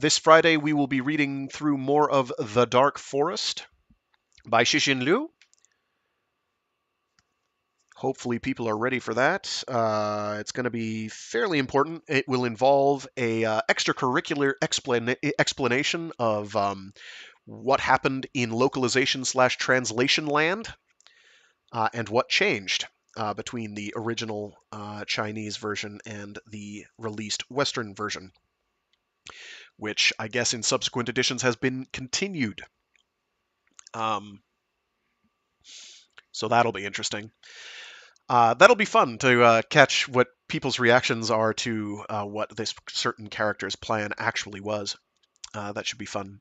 this Friday we will be reading through more of The Dark Forest by Cixin Liu. Hopefully people are ready for that. It's going to be fairly important. It will involve a extracurricular explanation of what happened in localization/translation land and what changed between the original Chinese version and the released Western version, which I guess in subsequent editions has been continued. So that'll be interesting. That'll be fun to catch what people's reactions are to what this certain character's plan actually was. That should be fun.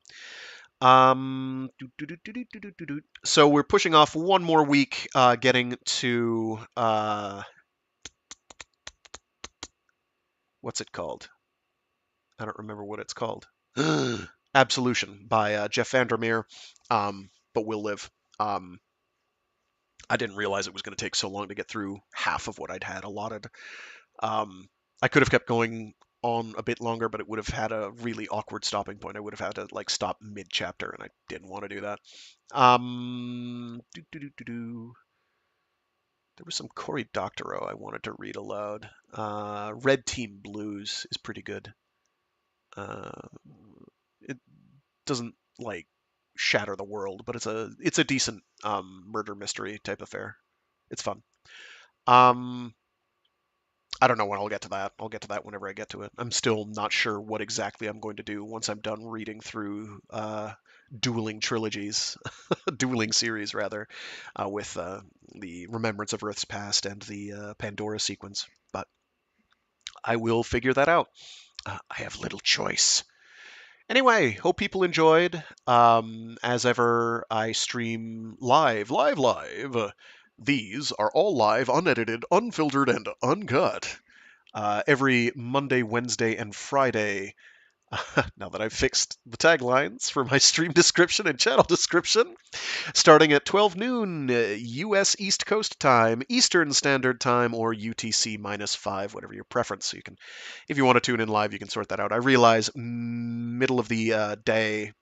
So we're pushing off one more week, getting to what's it called? I don't remember what it's called. Absolution by Jeff Vandermeer. but will live. I didn't realize it was going to take so long to get through half of what I'd had allotted. I could have kept going on a bit longer, but it would have had a really awkward stopping point. I would have had to like stop mid-chapter, and I didn't want to do that. There was some Cory Doctorow I wanted to read aloud. Red Team Blues is pretty good. It doesn't like shatter the world, but it's a decent murder mystery type affair. It's fun. Um, I don't know when I'll get to that. I'll get to that whenever I get to it. I'm still not sure what exactly I'm going to do once I'm done reading through dueling trilogies, dueling series rather, with the Remembrance of Earth's Past and the Pandora sequence. But I will figure that out. I have little choice. Anyway, hope people enjoyed. As ever, I stream live. These are all live, unedited, unfiltered, and uncut. Every Monday, Wednesday, and Friday. Now that I've fixed the taglines for my stream description and channel description, starting at 12 noon U.S. East Coast time, Eastern Standard Time, or UTC -5, whatever your preference. So you can, if you want to tune in live, you can sort that out. I realize middle of the day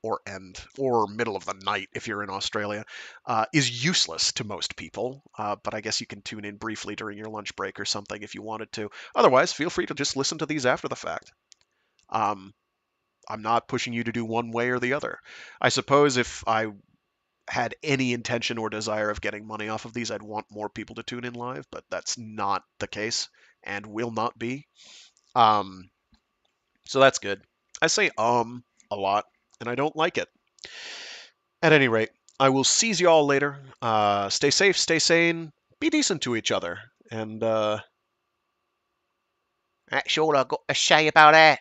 or end, or middle of the night if you're in Australia, is useless to most people. But I guess you can tune in briefly during your lunch break or something if you wanted to. Otherwise, feel free to just listen to these after the fact. I'm not pushing you to do one way or the other. I suppose if I had any intention or desire of getting money off of these, I'd want more people to tune in live, but that's not the case and will not be. So that's good. I say a lot, and I don't like it. At any rate, I will seize you all later. Stay safe, stay sane, be decent to each other, and that's all I've got to say about that.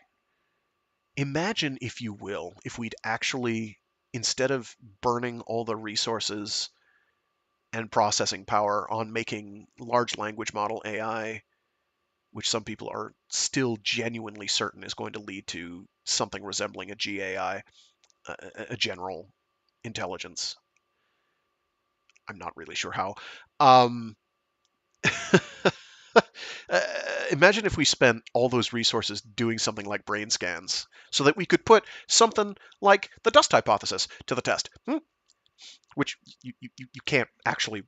Imagine, if you will, if we'd actually, instead of burning all the resources and processing power on making large language model AI, which some people are still genuinely certain is going to lead to something resembling a GAI, a general intelligence. I'm not really sure how. Um, Imagine if we spent all those resources doing something like brain scans so that we could put something like the dust hypothesis to the test. Which you can't actually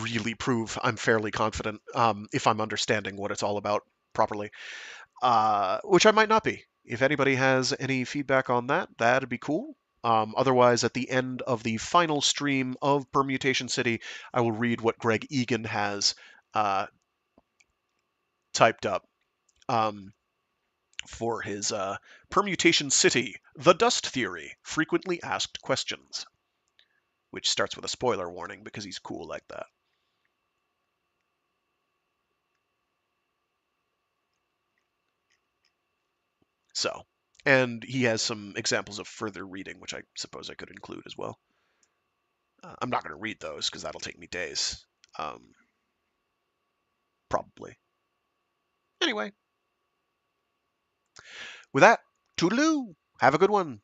really prove. I'm fairly confident if I'm understanding what it's all about properly, which I might not be. If anybody has any feedback on that, that'd be cool. Otherwise, at the end of the final stream of Permutation City, I will read what Greg Egan has typed up for his Permutation City, The Dust Theory, Frequently Asked Questions, which starts with a spoiler warning because he's cool like that. So, and he has some examples of further reading, which I suppose I could include as well. I'm not going to read those because that'll take me days. Probably. Anyway, with that, toodaloo. Have a good one.